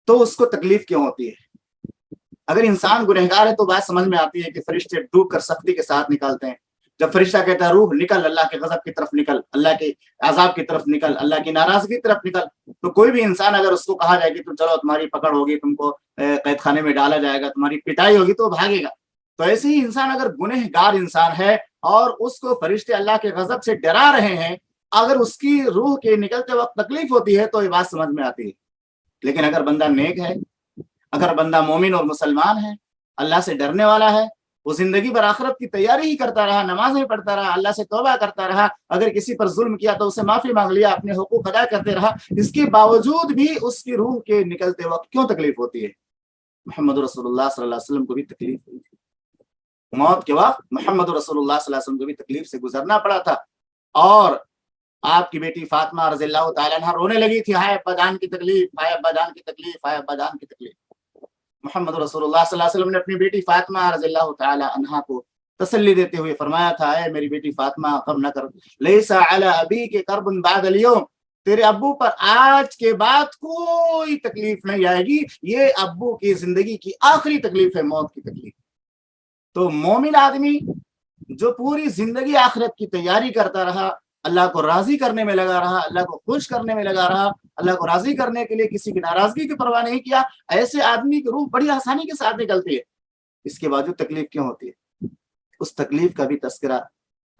تو اس کو تکلیف کیوں ہوتی ہے؟ اگر انسان گنہگار ہے تو بات سمجھ میں آتی ہے کہ فرشتے ڈوب کر سختی کے ساتھ نکالتے ہیں۔ جب فرشتہ کہتا ہے روح نکل اللہ کے غضب کی طرف نکل، اللہ کے عذاب کی طرف نکل، اللہ کی ناراضگی کی طرف نکل، تو کوئی بھی انسان اگر اس کو کہا جائے کہ تم چلو تمہاری پکڑ ہوگی، تم کو قید خانے میں ڈالا جائے گا، تمہاری پٹائی ہوگی، تو وہ بھاگے گا۔ تو ایسے ہی انسان اگر گنہگار انسان ہے اور اس کو فرشتے اللہ کے غضب سے ڈرا رہے ہیں، اگر اس کی روح کے نکلتے وقت تکلیف ہوتی ہے تو یہ بات سمجھ میں آتی ہے۔ لیکن اگر بندہ نیک ہے، اگر بندہ مومن اور مسلمان ہے، اللہ سے ڈرنے والا ہے، وہ زندگی بھر آخرت کی تیاری ہی کرتا رہا، نمازیں پڑھتا رہا، اللہ سے توبہ کرتا رہا، اگر کسی پر ظلم کیا تو اسے معافی مانگ لیا، اپنے حقوق ادا کرتے رہا، اس کے باوجود بھی اس کی روح کے نکلتے وقت کیوں تکلیف ہوتی ہے؟ محمد رسول اللہ صلی اللہ علیہ وسلم کو بھی تکلیف ہوئی تھی، موت کے وقت محمد رسول اللہ صلی اللہ علیہ وسلم کو بھی تکلیف سے گزرنا پڑا تھا، اور آپ کی بیٹی فاطمہ رضی اللہ تعالیٰ عنہ رونے لگی تھی، ہائے ابا جان کی تکلیف، ہائے ابا جان کی تکلیف، ہائے ابا جان کی تکلیف۔ محمد رسول اللہ صلی اللہ علیہ وسلم نے اپنی بیٹی فاطمہ رضی اللہ تعالیٰ عنہ کو تسلی دیتے ہوئے فرمایا تھا، اے میری بیٹی فاطمہ غم نہ کر، لیس علی ابیک کرب بعد اليوم، تیرے ابو پر آج کے بعد کوئی تکلیف نہیں آئے گی، یہ ابو کی زندگی کی آخری تکلیف ہے، موت کی تکلیف۔ تو مومن آدمی جو پوری زندگی آخرت کی تیاری کرتا رہا، اللہ کو راضی کرنے میں لگا رہا، اللہ کو خوش کرنے میں لگا رہا، اللہ کو راضی کرنے کے لیے کسی کی ناراضگی کی پرواہ نہیں کیا، ایسے آدمی کی روح بڑی آسانی کے ساتھ نکلتی ہے۔ اس کے باوجود تکلیف کیوں ہوتی ہے؟ اس تکلیف کا بھی تذکرہ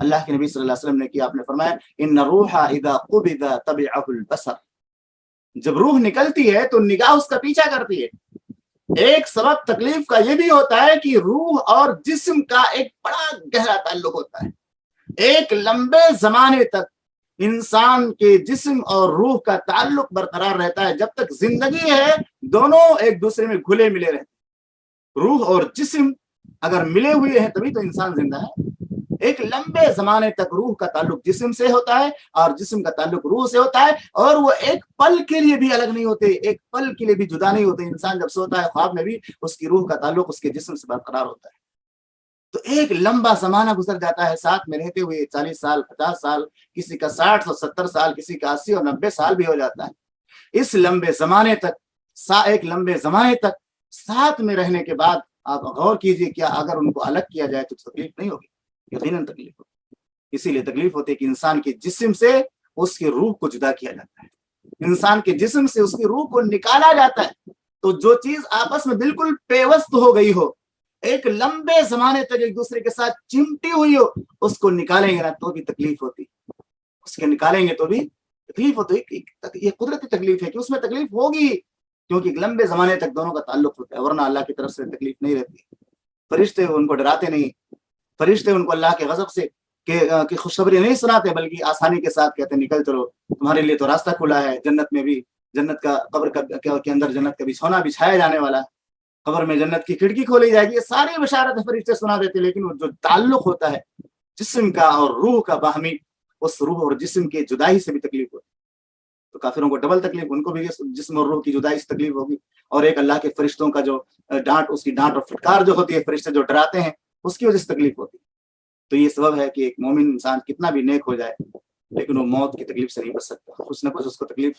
اللہ کے نبی صلی اللہ علیہ وسلم نے کیا۔ آپ نے فرمایا ان الروح اذا قبض تبعه البصر، جب روح نکلتی ہے تو نگاہ اس کا پیچھا کرتی ہے۔ ایک سبب تکلیف کا یہ بھی ہوتا ہے کہ روح اور جسم کا ایک بڑا گہرا تعلق ہوتا ہے۔ ایک لمبے زمانے تک انسان کے جسم اور روح کا تعلق برقرار رہتا ہے، جب تک زندگی ہے دونوں ایک دوسرے میں گھلے ملے رہتے۔ روح اور جسم اگر ملے ہوئے ہیں تبھی تو انسان زندہ ہے۔ ایک لمبے زمانے تک روح کا تعلق جسم سے ہوتا ہے اور جسم کا تعلق روح سے ہوتا ہے، اور وہ ایک پل کے لیے بھی الگ نہیں ہوتے، ایک پل کے لیے بھی جدا نہیں ہوتے۔ انسان جب سوتا ہے خواب میں بھی اس کی روح کا تعلق اس کے جسم سے برقرار ہوتا ہے۔ تو ایک لمبا زمانہ گزر جاتا ہے ساتھ میں رہتے ہوئے، 40 سال 50 سال، کسی کا 60 اور 70 سال، کسی کا 80 اور 90 سال بھی ہو جاتا ہے۔ اس لمبے زمانے تک ایک لمبے زمانے تک ساتھ میں رہنے کے بعد آپ غور کیجئے، کیا اگر ان کو الگ کیا جائے تو تکلیف نہیں ہوگی؟ یقیناً تکلیف ہوگی۔ اسی لیے تکلیف ہوتی ہے کہ انسان کے جسم سے اس کی روح کو جدا کیا جاتا ہے، انسان کے جسم سے اس کی روح کو نکالا جاتا ہے۔ تو جو چیز آپس میں بالکل پیوست ہو گئی ہو، ایک لمبے زمانے تک ایک دوسرے کے ساتھ چمٹی ہوئی ہو، اس کو نکالیں گے نا تو بھی تکلیف ہوتی، اس کے نکالیں گے تو بھی تکلیف ہوتی۔ یہ قدرتی تکلیف ہے کہ اس میں تکلیف ہوگی، کیونکہ لمبے زمانے تک دونوں کا تعلق ہوتا ہے، ورنہ اللہ کی طرف سے تکلیف نہیں رہتی۔ فرشتے ان کو ڈراتے نہیں، فرشتے ان کو اللہ کے غضب سے کہ خوشخبری نہیں سناتے، بلکہ آسانی کے ساتھ کہتے ہیں نکل چلو، تمہارے لیے تو راستہ کھلا ہے، جنت میں بھی، جنت کا قبر کے اندر جنت کا بچھونا بچھایا جانے والا ہے، قبر میں جنت کی کھڑکی کھولی جائے گی۔ یہ ساری بشارت فرشتے سنا دیتے، لیکن وہ جو تعلق ہوتا ہے جسم کا اور روح کا باہمی، اس روح اور جسم کی جدائی سے بھی تکلیف ہوتی ہے۔ تو کافروں کو ڈبل تکلیف، ان کو بھی جسم اور روح کی جدائی سے تکلیف ہوگی، اور ایک اللہ کے فرشتوں کا جو ڈانٹ، اس کی ڈانٹ اور پھٹکار جو ہوتی ہے، فرشتے جو ڈراتے ہیں، اس کی وجہ سے تکلیف ہوتی ہے۔ تو یہ سبب ہے کہ ایک مومن انسان کتنا بھی نیک ہو جائے، لیکن وہ موت کی تکلیف سے نہیں بچ سکتا، کچھ نہ کچھ اس کو تکلیف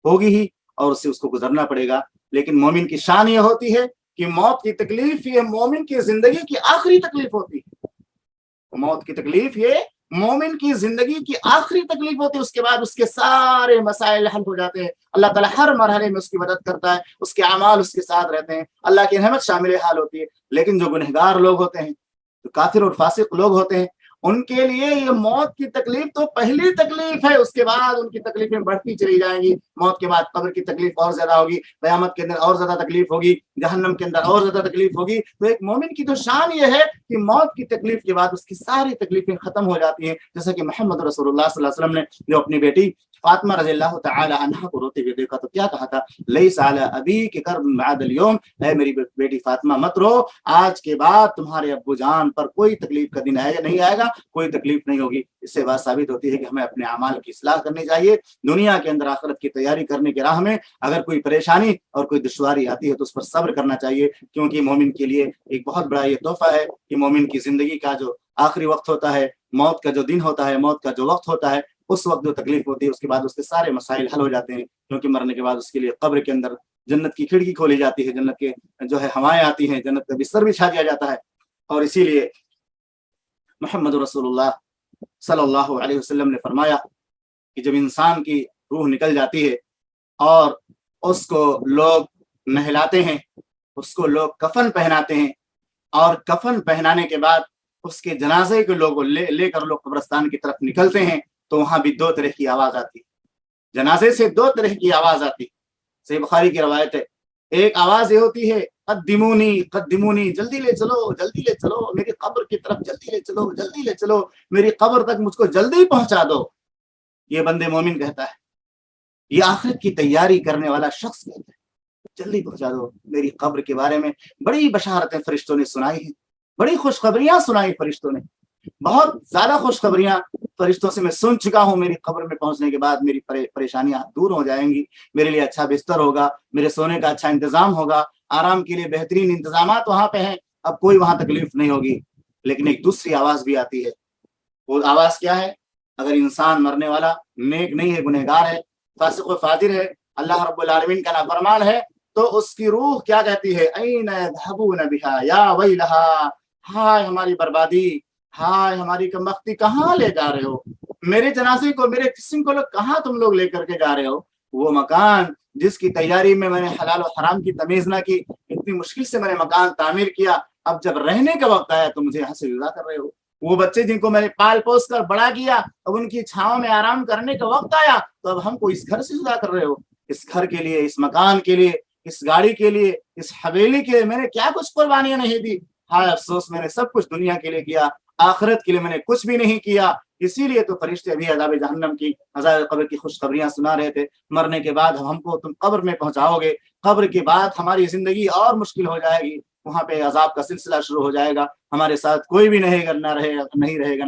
ہوگی ہی، اور اس سے اس کو گزرنا پڑے گا۔ لیکن مومن کی شان یہ ہوتی ہے کہ موت کی تکلیف یہ مومن کی زندگی کی آخری تکلیف ہوتی ہے۔ موت کی تکلیف یہ مومن کی زندگی کی آخری تکلیف ہوتی ہے، اس کے بعد اس کے سارے مسائل حل ہو جاتے ہیں۔ اللہ تعالیٰ ہر مرحلے میں اس کی مدد کرتا ہے، اس کے اعمال اس کے ساتھ رہتے ہیں، اللہ کی رحمت شامل حال ہوتی ہے۔ لیکن جو گنہگار لوگ ہوتے ہیں، جو کافر اور فاسق لوگ ہوتے ہیں، ان کے لیے یہ موت کی تکلیف تو پہلی تکلیف ہے، اس کے بعد ان کی تکلیفیں بڑھتی چلی جائیں گی۔ موت کے بعد قبر کی تکلیف اور زیادہ ہوگی، قیامت کے اندر اور زیادہ تکلیف ہوگی، جہنم کے اندر اور زیادہ تکلیف ہوگی۔ تو ایک مومن کی تو شان یہ ہے کہ موت کی تکلیف کے بعد اس کی ساری تکلیفیں ختم ہو جاتی ہیں، جیسا کہ محمد رسول اللہ صلی اللہ علیہ وسلم نے جو اپنی بیٹی فاطمہ رضی اللہ تعالی عنہا کو روتے ہوئے دیکھا تو کیا کہا تھا؟ لیس علی ابیک کرب بعد اليوم، اے میری بیٹی فاطمہ مت رو، آج کے بعد تمہارے ابو جان پر کوئی تکلیف کا دن نہیں آئے گا، کوئی تکلیف نہیں ہوگی۔ اس سے بات ثابت ہوتی ہے کہ ہمیں اپنے اعمال کی اصلاح کرنی چاہیے، دنیا کے اندر آخرت کی تیاری کرنے کے راہ میں اگر کوئی پریشانی اور کوئی دشواری آتی ہے تو اس پر صبر کرنا چاہیے، کیونکہ مومن کے لیے ایک بہت بڑا یہ تحفہ ہے کہ مومن کی زندگی کا جو آخری وقت ہوتا ہے، موت کا جو دن ہوتا ہے، موت کا جو وقت ہوتا ہے، اس وقت جو تکلیف ہوتی ہے اس کے بعد اس کے سارے مسائل حل ہو جاتے ہیں، کیونکہ مرنے کے بعد اس کے لیے قبر کے اندر جنت کی کھڑکی کھولی جاتی ہے، جنت کے جو ہے ہوائیں آتی ہیں، جنت کا بستر بچھا دیا جاتا ہے۔ اور اسی لیے محمد رسول اللہ صلی اللہ علیہ وسلم نے فرمایا کہ جب انسان کی روح نکل جاتی ہے اور اس کو لوگ نہلاتے ہیں، اس کو لوگ کفن پہناتے ہیں، اور کفن پہنانے کے بعد اس کے جنازے کے لوگ لے کر لوگ قبرستان کی طرف نکلتے ہیں، تو وہاں بھی دو طرح کی آواز آتی ہے، جنازے سے دو طرح کی آواز آتی ہے۔ صحیح بخاری کی روایت ہے، ایک آواز یہ ہوتی ہے قدمونی قدمونی، جلدی لے چلو، جلدی لے چلو میری قبر کی طرف، جلدی لے چلو، جلدی لے چلو میری قبر تک، مجھ کو جلدی پہنچا دو۔ یہ بندے مومن کہتا ہے، یہ آخرت کی تیاری کرنے والا شخص کہتا ہے جلدی پہنچا دو میری قبر کے بارے میں۔ بڑی بشارتیں فرشتوں نے سنائی ہیں، بڑی خوشخبریاں سنائی فرشتوں نے، بہت زیادہ خوشخبریاں فرشتوں سے میں سن چکا ہوں۔ میری قبر میں پہنچنے کے بعد میری پریشانیاں دور ہو جائیں گی، میرے لیے اچھا بستر ہوگا، میرے سونے کا اچھا انتظام ہوگا، آرام کے لیے بہترین انتظامات وہاں پہ ہیں، اب کوئی وہاں تکلیف نہیں ہوگی۔ لیکن ایک دوسری آواز بھی آتی ہے، وہ آواز کیا ہے؟ اگر انسان مرنے والا نیک نہیں ہے، گنہگار ہے، فاسق و فاجر ہے، اللہ رب العالمین کا نافرمان ہے، تو اس کی روح کیا کہتی ہے؟ این یذهبون بها یا ویلھا، ہائے ہماری بربادی، ہائے ہماری کمبختی، کہاں لے جا رہے ہو میرے جنازے کو، میرے جسم کو کہاں تم لوگ لے کر کے جا رہے ہو؟ وہ مکان جس کی تیاری میں نے حلال و حرام کی تمیز نہ کی، اتنی مشکل سے میں نے مکان تعمیر کیا، اب جب رہنے کا وقت آیا تو مجھے یہاں سے جدا کر رہے ہو۔ وہ بچے جن کو میں نے پال پوس کر بڑا کیا، اب ان کی چھاؤں میں آرام کرنے کا وقت آیا تو اب ہم کو اس گھر سے جدا کر رہے ہو۔ اس گھر کے لیے، اس مکان کے لیے، اس گاڑی کے لیے، اس حویلی کے لیے میں نے کیا کچھ قربانیاں نہیں دی؟ ہائے افسوس، میں نے سب کچھ دنیا کے لیے کیا، آخرت کے لیے میں نے کچھ بھی نہیں کیا۔ اسی لیے تو فرشتے ابھی عذاب جہنم کی، عذاب قبر کی خوشخبریاں سنا رہے تھے، مرنے کے بعد ہم کو تم قبر میں پہنچاؤ گے، قبر کے بعد ہماری زندگی اور مشکل ہو جائے گی، وہاں پہ عذاب کا سلسلہ شروع ہو جائے گا، ہمارے ساتھ کوئی بھی نہیں رہے گا،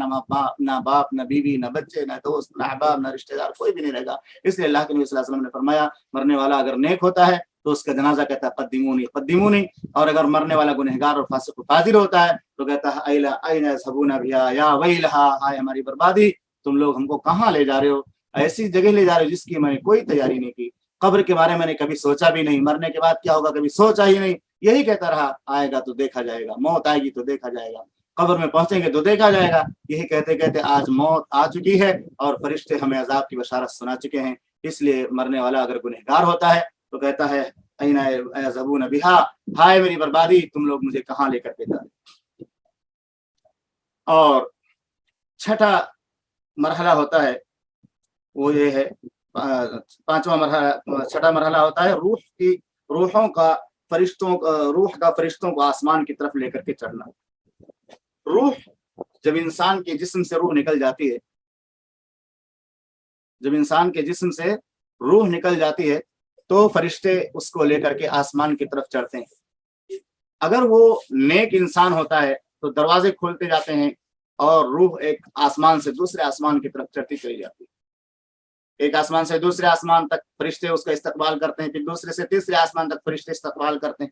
نہ باپ، نہ بیوی، نہ بچے، نہ دوست، نہ احباب، نہ رشتہ دار، کوئی بھی نہیں رہے گا۔ اس لیے اللہ کے نبی صلی اللہ علیہ وسلم نے فرمایا، مرنے والا اگر نیک ہوتا ہے تو اس کا جنازہ کہتا ہے قدمونی قدمونی، اور اگر مرنے والا گنہگار اور فاسق و فاجر ہوتا ہے تو کہتا ہے این یذهبون بها یا ویلھا، ہائے ہماری بربادی، تم لوگ ہم کو کہاں لے جا رہے ہو، ایسی جگہ لے جا رہے ہو جس کی میں نے کوئی تیاری نہیں کی، قبر کے بارے میں نے کبھی سوچا بھی نہیں، مرنے کے بعد کیا ہوگا کبھی سوچا ہی نہیں، یہی کہتا رہا آئے گا تو دیکھا جائے گا، موت آئے گی تو دیکھا جائے گا، قبر میں پہنچیں گے تو دیکھا جائے گا، یہی کہتے کہتے آج موت آ چکی ہے اور فرشتے ہمیں عذاب کی بشارت سنا چکے ہیں۔ اس لیے مرنے والا اگر گنہگار ہوتا ہے تو کہتا ہے این یذهبون بها، ہائے میری بربادی، تم لوگ مجھے کہاں لے کر کے جا رہے۔ اور چھٹا مرحلہ ہوتا ہے وہ یہ ہے، پانچواں مرحلہ، چھٹا مرحلہ ہوتا ہے روحوں کا روح کا فرشتوں کو آسمان کی طرف لے کر کے چڑھنا۔ روح جب انسان کے جسم سے روح نکل جاتی ہے، جب انسان کے جسم سے روح نکل جاتی ہے تو فرشتے اس کو لے کر کے آسمان کی طرف چڑھتے ہیں۔ اگر وہ نیک انسان ہوتا ہے تو دروازے کھولتے جاتے ہیں اور روح ایک آسمان سے دوسرے آسمان کی طرف چڑھتی چلی جاتی ہے، ایک آسمان سے دوسرے آسمان تک فرشتے اس کا استقبال کرتے ہیں، پھر دوسرے سے تیسرے آسمان تک فرشتے استقبال کرتے ہیں،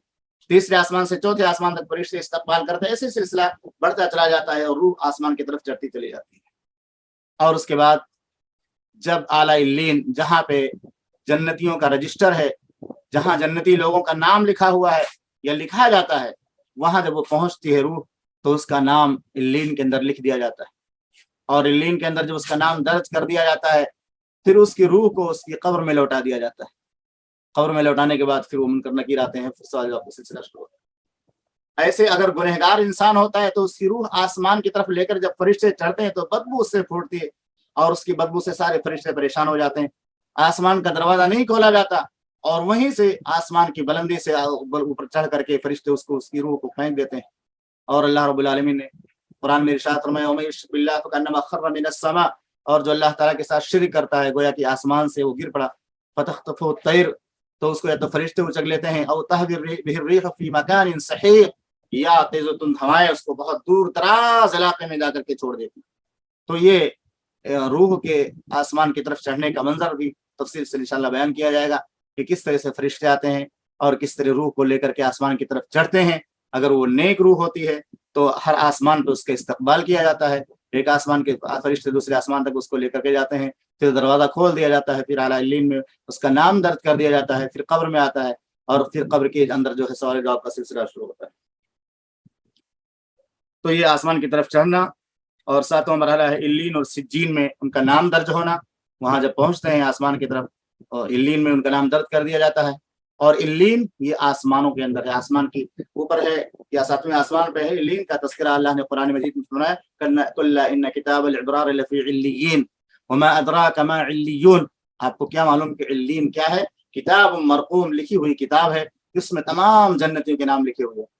تیسرے آسمان سے چوتھے آسمان تک فرشتے استقبال کرتے ہیں، ایسے سلسلہ بڑھتا چلا جاتا ہے اور روح آسمان کی طرف چڑھتی چلی جاتی ہے۔ اور اس کے بعد جب اعلی علیین، جہاں پہ جنتیوں کا رجسٹر ہے، جہاں جنتی لوگوں کا نام لکھا ہوا ہے یا لکھا جاتا ہے، وہاں جب وہ پہنچتی ہے روح تو اس کا نام علیین کے اندر لکھ دیا جاتا ہے، اور علیین کے اندر جب اس کا نام درج کر دیا جاتا ہے پھر اس کی روح کو اس کی قبر میں لوٹا دیا جاتا ہے۔ قبر میں لوٹانے کے بعد پھر وہ منکر نکیر آتے ہیں، پھر سوال جواب کا سلسلہ شروع ہوتا ہے۔ ایسے اگر گنہگار انسان ہوتا ہے تو اس کی روح آسمان کی طرف لے کر جب فرشتے چڑھتے ہیں تو بدبو اس سے پھوٹتی ہے اور اس کی بدبو سے سارے فرشتے پریشان ہو جاتے ہیں، آسمان کا دروازہ نہیں کھولا جاتا، اور وہیں سے آسمان کی بلندی سے اوپر چڑھ کر کے فرشتے اس کی روح کو پھینک دیتے ہیں۔ اور اللہ رب العالمین نے قرآن میں ارشاد فرمایا وَمَن یشرک بِاللَّهِ فَكَأَنَّمَا خَرَّ مِنَ السَّمَاءِ، اور جو اللہ تعالیٰ کے ساتھ شرک کرتا ہے گویا کہ آسمان سے وہ گر پڑا، فَتَخْطَفُهُ الطَّيْرُ، تو اس کو یا تو فرشتے اچک لیتے ہیں، او تَهْوِي بِهِ الرِّيحُ فِي مَكَانٍ سَحِيقٍ، یا تیز و تند ہوائیں اس کو بہت دور دراز علاقے میں جا کر کے چھوڑ دیتی۔ تو یہ روح کے آسمان کی طرف چڑھنے کا منظر بھی تفصیل سے انشاءاللہ بیان کیا جائے گا کہ کس طرح سے فرشتے آتے ہیں اور کس طرح روح کو لے کر کے آسمان کی طرف چڑھتے ہیں۔ اگر وہ نیک روح ہوتی ہے تو ہر آسمان پہ اس کا استقبال کیا جاتا ہے، ایک آسمان کے فرشتے دوسرے آسمان تک اس کو لے کر کے جاتے ہیں، پھر دروازہ کھول دیا جاتا ہے، پھر اعلیٰ علیین میں اس کا نام درج کر دیا جاتا ہے، پھر قبر میں آتا ہے اور پھر قبر کے اندر جو ہے سوال جواب کا سلسلہ شروع ہوتا ہے۔ تو یہ آسمان کی طرف چڑھنا، اور ساتواں مرحلہ ہے علیین اور سجین میں ان کا نام درج ہونا۔ وہاں جب پہنچتے ہیں آسمان کی طرف اور علیین میں ان کا نام درج کر دیا جاتا ہے، اور علیین یہ آسمانوں کے اندر ہے، آسمان کی اوپر ہے یا ساتویں آسمان پہ ہے۔ علیین کا تذکرہ اللہ نے قرآن مجید میں فرمایا کلا ان کتاب الابرار لفی علیین وما ادراک ما علیون، آپ کو کیا معلوم کہ علیین کیا ہے؟ کتاب مرقوم، لکھی ہوئی کتاب ہے جس میں تمام جنتیوں کے نام لکھے ہوئے ہیں۔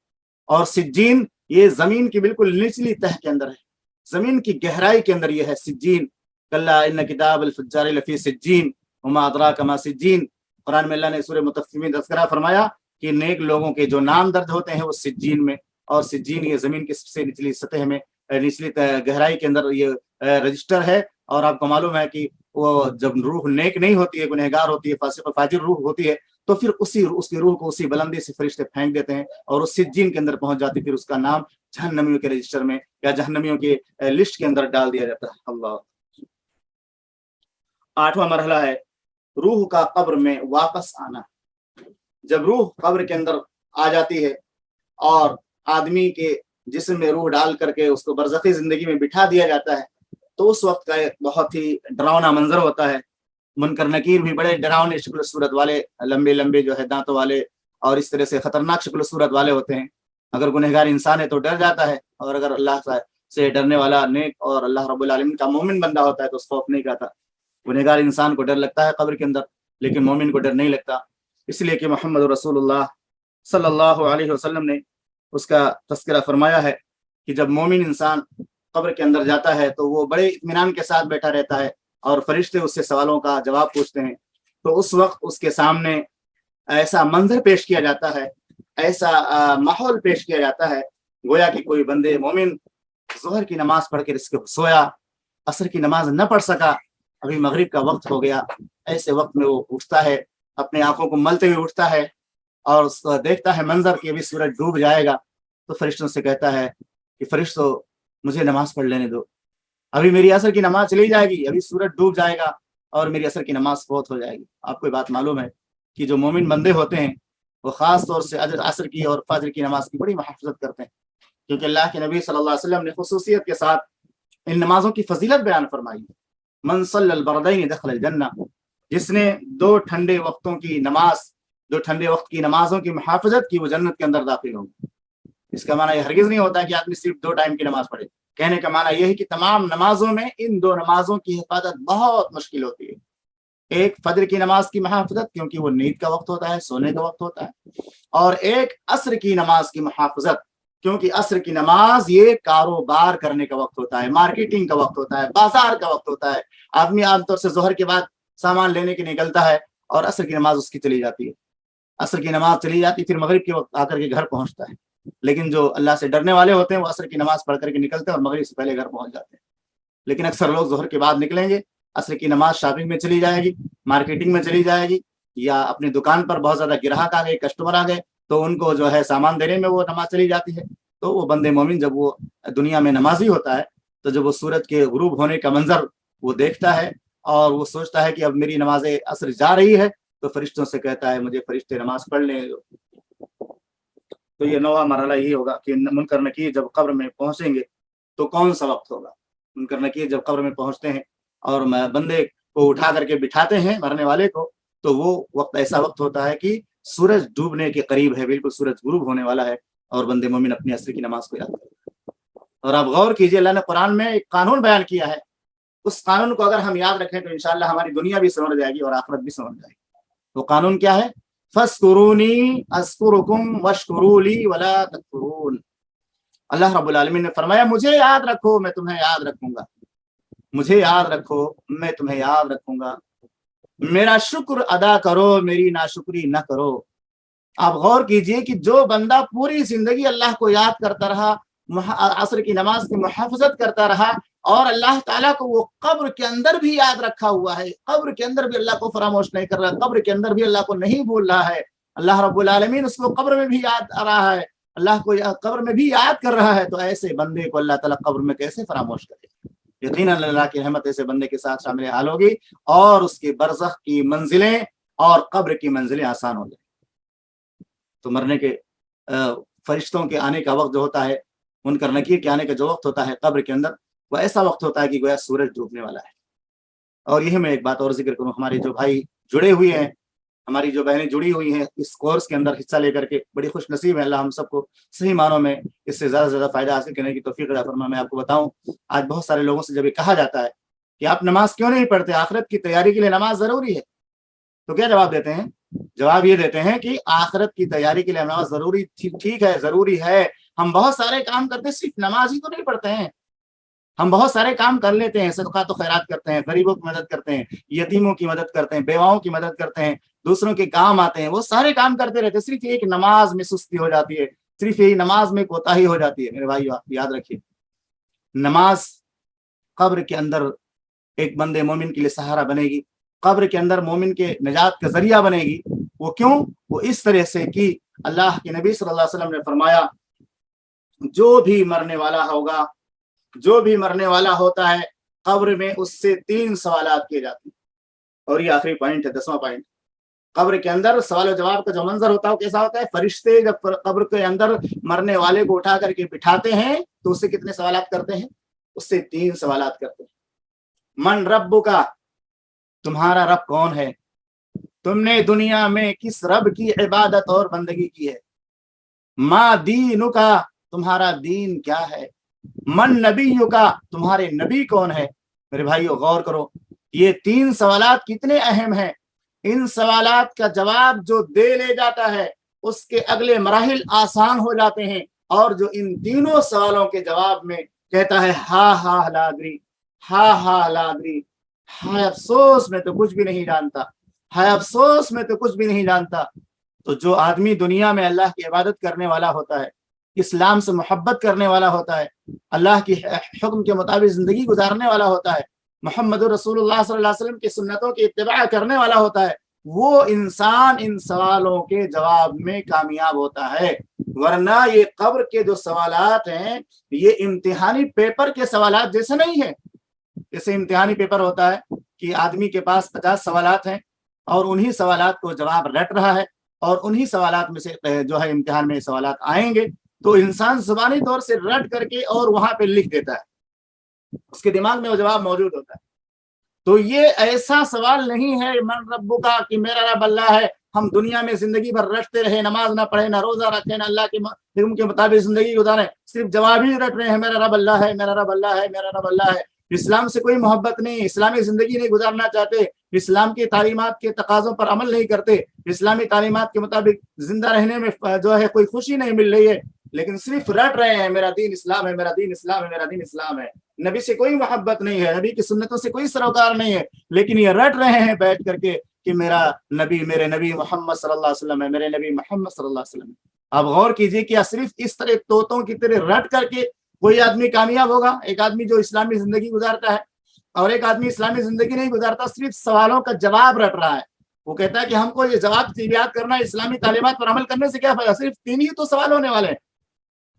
اور سجین یہ زمین کی بالکل نچلی تہ کے اندر ہے، زمین کی گہرائی کے اندر یہ ہے سجین۔ کلا ان کتاب الفجار لفی سجین وما ادراک ما سجین، قرآن میں اللہ نے سورہ مطففین تذکرہ فرمایا کہ نیک لوگوں کے جو نام درج ہوتے ہیں وہ سجین میں، اور سجین یہ زمین کی سب سے نچلی سطح میں، نچلی گہرائی کے اندر یہ رجسٹر ہے۔ اور آپ کو معلوم ہے کہ وہ جب روح نیک نہیں ہوتی ہے، گنہگار ہوتی ہے، فاسق و فاجر روح ہوتی ہے، تو پھر اس کی روح کو اسی بلندی سے فرشتے پھینک دیتے ہیں اور اس سجین کے اندر پہنچ جاتی، پھر اس کا نام جہنمیوں کے رجسٹر میں یا جہنمیوں کے لسٹ کے اندر ڈال دیا جاتا ہے۔ اللہ۔ آٹھواں مرحلہ ہے روح کا قبر میں واپس آنا۔ جب روح قبر کے اندر آ جاتی ہے اور آدمی کے جسم میں روح ڈال کر کے اس کو برزخی زندگی میں بٹھا دیا جاتا ہے تو اس وقت کا ایک بہت ہی ڈراؤنا منظر ہوتا ہے۔ منکر نکیر بھی بڑے ڈراؤنے شکل و صورت والے، لمبے لمبے جو ہے دانتوں والے اور اس طرح سے خطرناک شکل و صورت والے ہوتے ہیں۔ اگر گنہگار انسان ہے تو ڈر جاتا ہے، اور اگر اللہ سے ڈرنے والا نیک اور اللہ رب العالمین کا مومن بندہ ہوتا ہے تو اس خوف نہیں کرتا۔ گنہگار انسان کو ڈر لگتا ہے قبر کے اندر، لیکن مومن کو ڈر نہیں لگتا، اس لیے کہ محمد رسول اللہ صلی اللہ علیہ وسلم نے اس کا تذکرہ فرمایا ہے کہ جب مومن انسان قبر کے اندر جاتا ہے تو وہ بڑے اطمینان کے ساتھ بیٹھا رہتا ہے اور فرشتے اس سے سوالوں کا جواب پوچھتے ہیں، تو اس وقت اس کے سامنے ایسا منظر پیش کیا جاتا ہے، ایسا ماحول پیش کیا جاتا ہے گویا کہ کوئی بندے مومن ظہر کی نماز پڑھ کے اس کے سویا، عصر کی نماز نہ پڑھ سکا، ابھی مغرب کا وقت ہو گیا، ایسے وقت میں وہ اٹھتا ہے، اپنے آنکھوں کو ملتے ہوئے اٹھتا ہے اور دیکھتا ہے منظر کہ ابھی سورج ڈوب جائے گا، تو فرشتوں سے کہتا ہے کہ فرشتوں مجھے نماز پڑھ لینے دو، ابھی میری عصر کی نماز چلی جائے گی، ابھی سورج ڈوب جائے گا اور میری عصر کی نماز فوت ہو جائے گی۔ آپ کو یہ بات معلوم ہے کہ جو مومن بندے ہوتے ہیں وہ خاص طور سے عصر کی اور فجر کی نماز کی بڑی محافظت کرتے ہیں، کیونکہ اللہ کے نبی صلی اللہ علیہ وسلم نے خصوصیت کے ساتھ ان نمازوں کی فضیلت بیان فرمائی۔ من صلی البردین دخل الجنہ، جس نے دو ٹھنڈے وقتوں کی نماز، دو ٹھنڈے وقت کی نمازوں کی محافظت کی، وہ جنت کے اندر داخل ہوگا۔ اس کا معنی یہ ہرگز نہیں ہوتا کہ آدمی صرف 2 ٹائم کی نماز پڑھے، کہنے کا معنی یہ ہے کہ تمام نمازوں میں ان 2 نمازوں کی حفاظت بہت مشکل ہوتی ہے۔ ایک فجر کی نماز کی محافظت، کیونکہ وہ نیند کا وقت ہوتا ہے، سونے کا وقت ہوتا ہے، اور ایک عصر کی نماز کی محافظت، کیونکہ عصر کی نماز یہ کاروبار کرنے کا وقت ہوتا ہے، مارکیٹنگ کا وقت ہوتا ہے، بازار کا وقت ہوتا ہے۔ آدمی عام طور سے ظہر کے بعد سامان لینے کے نکلتا ہے اور عصر کی نماز اس کی چلی جاتی ہے، عصر کی نماز چلی جاتی، پھر مغرب کے وقت آ کر کے گھر پہنچتا ہے۔ لیکن جو اللہ سے ڈرنے والے ہوتے ہیں وہ عصر کی نماز پڑھ کر کے نکلتے ہیں اور مغرب سے پہلے گھر پہنچ جاتے ہیں۔ لیکن اکثر لوگ ظہر کے بعد نکلیں گے، عصر کی نماز شاپنگ میں چلی جائے گی، مارکیٹنگ میں چلی جائے گی، یا اپنی دکان پر بہت زیادہ گراہک آ گئے، کسٹمر آ گئے، تو ان کو جو ہے سامان دینے میں وہ نماز چلی جاتی ہے۔ تو وہ بندے مومن جب وہ دنیا میں نمازی ہوتا ہے تو جب وہ سورج کے غروب ہونے کا منظر وہ دیکھتا ہے اور وہ سوچتا ہے کہ اب میری نماز عصر جا رہی ہے، تو فرشتوں سے کہتا ہے مجھے فرشتے نماز پڑھ لیں۔ تو یہ نواں مرحلہ یہی ہوگا کہ منکر نکیر جب قبر میں پہنچیں گے تو کون سا وقت ہوگا۔ منکر نکیر جب قبر میں پہنچتے ہیں اور بندے کو اٹھا کر کے بٹھاتے ہیں، مرنے والے کو، تو وہ وقت ایسا وقت ہوتا ہے کہ سورج ڈوبنے کے قریب ہے، بالکل سورج غروب ہونے والا ہے، اور بندے مومن اپنی عصر کی نماز کو یاد کرتے ہیں۔ اور آپ غور کیجئے، اللہ نے قرآن میں ایک قانون بیان کیا ہے، اس قانون کو اگر ہم یاد رکھیں تو انشاءاللہ ہماری دنیا بھی سنور جائے گی اور آخرت بھی سنور جائے گی۔ وہ قانون کیا ہے؟ فَاذْكُرُونِي أَذْكُرُكُمْ وَاشْكُرُوا لِي وَلَا تَكْفُرُونَ۔ اللہ رب العالمین نے فرمایا مجھے یاد رکھو میں تمہیں یاد رکھوں گا، مجھے یاد رکھو میں تمہیں یاد رکھوں گا، میرا شکر ادا کرو میری ناشکری نہ کرو۔ آپ غور کیجئے کہ جو بندہ پوری زندگی اللہ کو یاد کرتا رہا، عصر کی نماز کی محافظت کرتا رہا، اور اللہ تعالیٰ کو وہ قبر کے اندر بھی یاد رکھا ہوا ہے، قبر کے اندر بھی اللہ کو فراموش نہیں کر رہا، قبر کے اندر بھی اللہ کو نہیں بھول رہا ہے، اللہ رب العالمین اس کو قبر میں بھی یاد آ رہا ہے، اللہ کو قبر میں بھی یاد کر رہا ہے، تو ایسے بندے کو اللہ تعالیٰ قبر میں کیسے فراموش کرے؟ یقیناً اللہ کی رحمت ایسے بندے کے ساتھ شامل حال ہوگی، اور اس کی برزخ کی منزلیں اور قبر کی منزلیں آسان ہو جائیں۔ تو مرنے کے فرشتوں کے آنے کا وقت جو ہوتا ہے، منکر نکیر کے آنے کا جو وقت ہوتا ہے قبر کے اندر، وہ ایسا وقت ہوتا ہے کہ گویا سورج ڈوبنے والا ہے۔ اور یہی میں ایک بات اور ذکر کروں، ہمارے جو بھائی جڑے ہوئے ہیں، ہماری جو بہنیں جڑی ہوئی ہیں اس کورس کے اندر حصہ لے کر کے، بڑی خوش نصیب ہے، اللہ ہم سب کو صحیح معنوں میں اس سے زیادہ سے زیادہ فائدہ حاصل کرنے کی توفیق عطا فرمائے۔ میں آپ کو بتاؤں، آج بہت سارے لوگوں سے جب یہ کہا جاتا ہے کہ آپ نماز کیوں نہیں پڑھتے، آخرت کی تیاری کے لیے نماز ضروری ہے، تو کیا جواب دیتے ہیں؟ جواب یہ دیتے ہیں کہ آخرت کی تیاری کے لیے نماز ضروری، ٹھیک ہے ضروری ہے، ہم بہت سارے کام کرتے ہیں، صرف نماز ہی تو نہیں پڑھتے ہیں، ہم بہت سارے کام کر لیتے ہیں، صدقات و خیرات کرتے ہیں، غریبوں کی مدد کرتے ہیں، یتیموں کی مدد کرتے ہیں، بیواؤں کی مدد کرتے ہیں، دوسروں کے کام آتے ہیں، وہ سارے کام کرتے رہتے ہیں، صرف ایک نماز میں سستی ہو جاتی ہے، صرف یہی نماز میں کوتاہی ہو جاتی ہے۔ میرے بھائی یاد رکھیے، نماز قبر کے اندر ایک بندے مومن کے لیے سہارا بنے گی، قبر کے اندر مومن کے نجات کا ذریعہ بنے گی۔ وہ کیوں؟ وہ اس طرح سے کہ اللہ کے نبی صلی اللہ علیہ وسلم نے فرمایا جو بھی مرنے والا ہوگا، جو بھی مرنے والا ہوتا ہے، قبر میں اس سے 3 سوالات کیے جاتے ہیں۔ اور یہ آخری پوائنٹ ہے، 10واں پوائنٹ، قبر کے اندر سوال و جواب کا جو منظر ہوتا ہے وہ کیسا ہوتا ہے؟ فرشتے جب قبر کے اندر مرنے والے کو اٹھا کر کے بٹھاتے ہیں تو اس سے کتنے سوالات کرتے ہیں؟ اس سے 3 سوالات کرتے ہیں۔ من رب کا، تمہارا رب کون ہے؟ تم نے دنیا میں کس رب کی عبادت اور بندگی کی ہے؟ ما دین کا، تمہارا دین کیا ہے؟ من نبی کا، تمہارے نبی کون ہے؟ میرے بھائیو غور کرو، یہ 3 سوالات کتنے اہم ہیں۔ ان سوالات کا جواب جو دے لے جاتا ہے اس کے اگلے مراحل آسان ہو جاتے ہیں، اور جو ان تینوں سوالوں کے جواب میں کہتا ہے ہا لا ادری، ہا لا ادری، ہائے افسوس میں تو کچھ بھی نہیں جانتا، ہائے افسوس میں تو کچھ بھی نہیں جانتا، تو جو آدمی دنیا میں اللہ کی عبادت کرنے والا ہوتا ہے، اسلام سے محبت کرنے والا ہوتا ہے، اللہ کی حکم کے مطابق زندگی گزارنے والا ہوتا ہے، محمد رسول اللہ صلی اللہ علیہ وسلم کی سنتوں کی اتباع کرنے والا ہوتا ہے، وہ انسان ان سوالوں کے جواب میں کامیاب ہوتا ہے، ورنہ یہ قبر کے جو سوالات ہیں یہ امتحانی پیپر کے سوالات جیسے نہیں ہے۔ جیسے امتحانی پیپر ہوتا ہے کہ آدمی کے پاس 50 سوالات ہیں اور انہی سوالات کو جواب رٹ رہا ہے، اور انہی سوالات میں سے جو ہے امتحان میں سوالات آئیں گے تو انسان زبانی طور سے رٹ کر کے اور وہاں پہ لکھ دیتا ہے، اس کے دماغ میں وہ جواب موجود ہوتا ہے۔ تو یہ ایسا سوال نہیں ہے من ربو کا کہ میرا رب اللہ ہے، ہم دنیا میں زندگی بھر رٹتے رہے، نماز نہ پڑھے، نہ روزہ رکھے، نہ اللہ کے حکم کے مطابق زندگی گزارے، صرف جواب ہی رٹ رہے ہیں میرا رب اللہ ہے، میرا رب اللہ ہے، میرا رب اللہ ہے۔ اسلام سے کوئی محبت نہیں، اسلامی زندگی نہیں گزارنا چاہتے، اسلام کی تعلیمات کے تقاضوں پر عمل نہیں کرتے، اسلامی تعلیمات کے مطابق زندہ رہنے میں جو ہے کوئی خوشی نہیں مل رہی ہے، لیکن صرف رٹ رہے ہیں میرا دین اسلام ہے، میرا دین اسلام ہے، میرا دین اسلام ہے۔ نبی سے کوئی محبت نہیں ہے، نبی کی سنتوں سے کوئی سروکار نہیں ہے، لیکن یہ رٹ رہے ہیں بیٹھ کر کے کہ میرا نبی، میرے نبی محمد صلی اللہ علیہ وسلم ہے، میرے نبی محمد صلی اللہ علیہ وسلم ہے۔ اب غور کیجئے کیا صرف اس طرح طوطوں کی طرح رٹ کر کے کوئی آدمی کامیاب ہوگا؟ ایک آدمی جو اسلامی زندگی گزارتا ہے اور ایک آدمی اسلامی زندگی نہیں گزارتا، صرف سوالوں کا جواب رٹ رہا ہے، وہ کہتا ہے کہ ہم کو یہ جواب یاد کرنا، اسلامی تعلیمات پر عمل کرنے سے کیا فائدہ، صرف 3 ہی تو سوال ہونے والے ہیں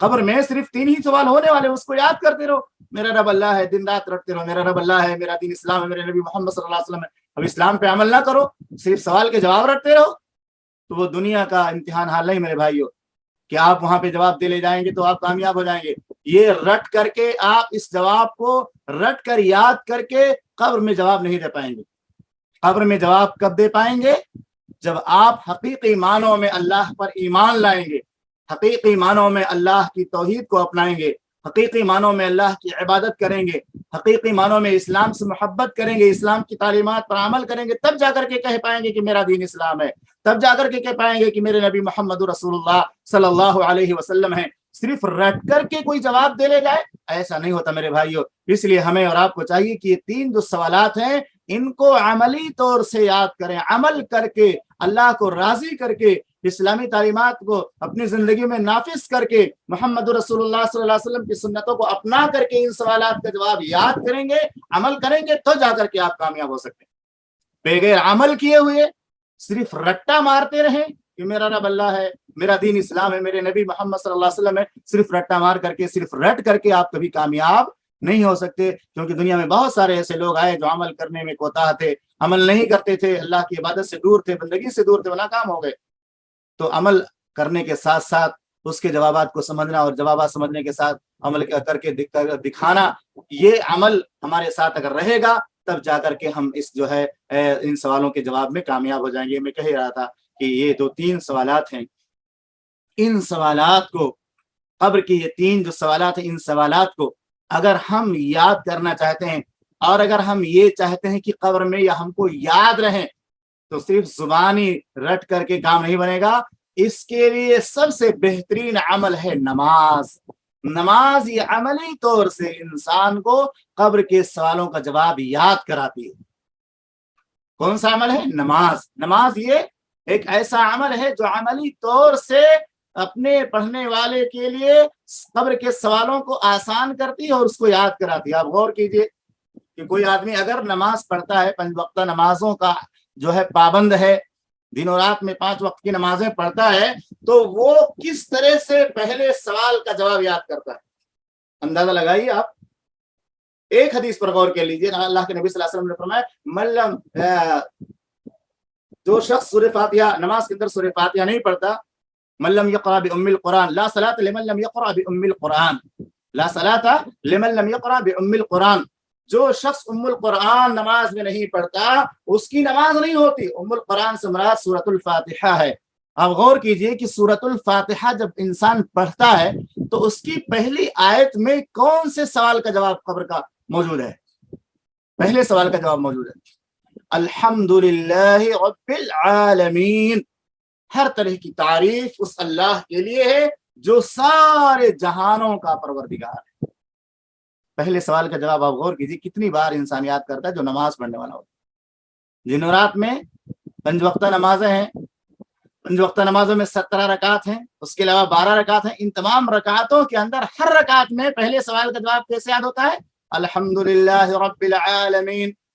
قبر میں، صرف 3 ہی سوال ہونے والے، اس کو یاد کرتے رہو، میرا رب اللہ ہے، دن رات رٹتے رہو، میرا رب اللہ ہے، میرا دین اسلام ہے، میرے نبی محمد صلی اللہ علیہ وسلم ہے۔ اب اسلام پہ عمل نہ کرو، صرف سوال کے جواب رٹتے رہو، تو وہ دنیا کا امتحان حال نہیں میرے بھائیو کہ آپ وہاں پہ جواب دے لے جائیں گے تو آپ کامیاب ہو جائیں گے۔ یہ رٹ کر کے آپ اس جواب کو رٹ کر یاد کر کے قبر میں جواب نہیں دے پائیں گے۔ قبر میں جواب کب دے پائیں گے؟ جب آپ حقیقی معنوں میں اللہ پر ایمان لائیں گے، حقیقی معنوں میں اللہ کی توحید کو اپنائیں گے، حقیقی معنوں میں اللہ کی عبادت کریں گے، حقیقی معنوں میں اسلام سے محبت کریں گے، اسلام کی تعلیمات پر عمل کریں گے، تب جا کر کے کہہ پائیں گے کہ میرا دین اسلام ہے، تب جا کر کے کہہ پائیں گے کہ میرے نبی محمد رسول اللہ صلی اللہ علیہ وسلم ہے۔ صرف رٹ کر کے کوئی جواب دے لے جائے ایسا نہیں ہوتا میرے بھائیوں۔ اس لیے ہمیں اور آپ کو چاہیے کہ یہ 3 جو سوالات ہیں ان کو عملی طور سے یاد کریں، عمل کر کے اللہ کو راضی کر کے اسلامی تعلیمات کو اپنی زندگی میں نافذ کر کے محمد رسول اللہ صلی اللہ علیہ وسلم کی سنتوں کو اپنا کر کے ان سوالات کا جواب یاد کریں گے، عمل کریں گے، تو جا کر کے آپ کامیاب ہو سکتے ہیں۔ بغیر عمل کیے ہوئے صرف رٹا مارتے رہیں کہ میرا رب اللہ ہے، میرا دین اسلام ہے، میرے نبی محمد صلی اللہ علیہ وسلم ہے، صرف رٹا مار کر کے، صرف رٹ کر کے آپ کبھی کامیاب نہیں ہو سکتے، کیونکہ دنیا میں بہت سارے ایسے لوگ آئے جو عمل کرنے میں کوتاہ تھے، عمل نہیں کرتے تھے، اللہ کی عبادت سے دور تھے، بندگی سے دور تھے، وہ ناکام ہو گئے۔ تو عمل کرنے کے ساتھ ساتھ اس کے جوابات کو سمجھنا، اور جوابات سمجھنے کے ساتھ عمل کر کے دکھانا، یہ عمل ہمارے ساتھ اگر رہے گا تب جا کر کے ہم اس جو ہے ان سوالوں کے جواب میں کامیاب ہو جائیں گے۔ میں کہہ رہا تھا کہ یہ جو 3 سوالات ہیں، ان سوالات کو، قبر کی یہ 3 جو سوالات ہیں، ان سوالات کو اگر ہم یاد کرنا چاہتے ہیں، اور اگر ہم یہ چاہتے ہیں کہ قبر میں یا ہم کو یاد رہیں، تو صرف زبانی رٹ کر کے کام نہیں بنے گا۔ اس کے لیے سب سے بہترین عمل ہے نماز۔ نماز یہ عملی طور سے انسان کو قبر کے سوالوں کا جواب یاد کراتی ہے۔ کون سا عمل ہے؟ نماز۔ نماز یہ ایک ایسا عمل ہے جو عملی طور سے اپنے پڑھنے والے کے لیے قبر کے سوالوں کو آسان کرتی ہے اور اس کو یاد کراتی ہے۔ آپ غور کیجئے کہ کوئی آدمی اگر نماز پڑھتا ہے، 5 وقتہ نمازوں کا جو ہے پابند ہے، دن اور رات میں 5 وقت کی نمازیں پڑھتا ہے، تو وہ کس طرح سے پہلے سوال کا جواب یاد کرتا ہے؟ اندازہ لگائیے آپ۔ ایک حدیث پر غور کر لیجئے، اللہ کے نبی صلی اللہ علیہ وسلم نے فرمایا جو شخص سورہ فاتحہ نماز کے اندر سورہ فاتحہ نہیں پڑھتا، من لم يقرأ بأم القرآن لا صلاة لمن لم يقرأ بأم القرآن، لا صلاة لمن لم يقرأ بأم القرآن۔ جو شخص ام القرآن نماز میں نہیں پڑھتا اس کی نماز نہیں ہوتی۔ ام القرآن سے مراد سورۃ الفاتحہ ہے۔ اب غور کیجئے کہ سورۃ الفاتحہ جب انسان پڑھتا ہے تو اس کی پہلی آیت میں کون سے سوال کا جواب قبر کا موجود ہے؟ پہلے سوال کا جواب موجود ہے الحمدللہ رب العالمین۔ ہر طرح کی تعریف اس اللہ کے لیے ہے جو سارے جہانوں کا پروردگار ہے۔ پہلے سوال کا جواب آپ غور کیجیے، کتنی بار انسان یاد کرتا ہے جو نماز پڑھنے والا ہوتا ہے۔ دن و رات میں 5 وقتہ نمازیں ہیں، 5 وقتہ نمازوں میں 17 رکعات ہیں، اس کے علاوہ 12 رکعات ہیں۔ ان تمام رکعاتوں کے اندر ہر رکعت میں پہلے سوال کا جواب کیسے یاد ہوتا ہے؟ الحمدللہ رب العالمین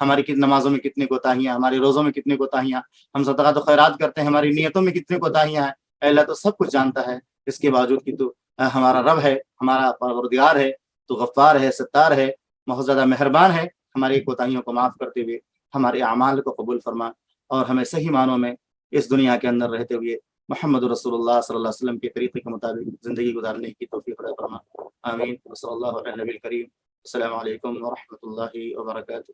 ہماری نمازوں میں کتنی کوتاہیاں، ہمارے روزوں میں کتنی کوتاہیاں، ہم صدقات و خیرات کرتے ہیں، ہماری نیتوں میں کتنی کوتاہیاں ہیں، اے اللہ تو سب کچھ جانتا ہے۔ اس کے باوجود کہ تو ہمارا رب ہے، ہمارا پروردگار ہے، تو غفار ہے، ستار ہے، بہت زیادہ مہربان ہے۔ ہماری کوتاہیوں کو معاف کرتے ہوئے ہمارے اعمال کو قبول فرما، اور ہمیں صحیح معنوں میں اس دنیا کے اندر رہتے ہوئے محمد رسول اللہ صلی اللہ علیہ وسلم کے طریقے کے مطابق زندگی گزارنے کی توفیق عطا فرما۔ آمین۔ صلی اللہ علیہ نبی الکریم۔ السلام علیکم ورحمۃ اللہ وبرکاتہ۔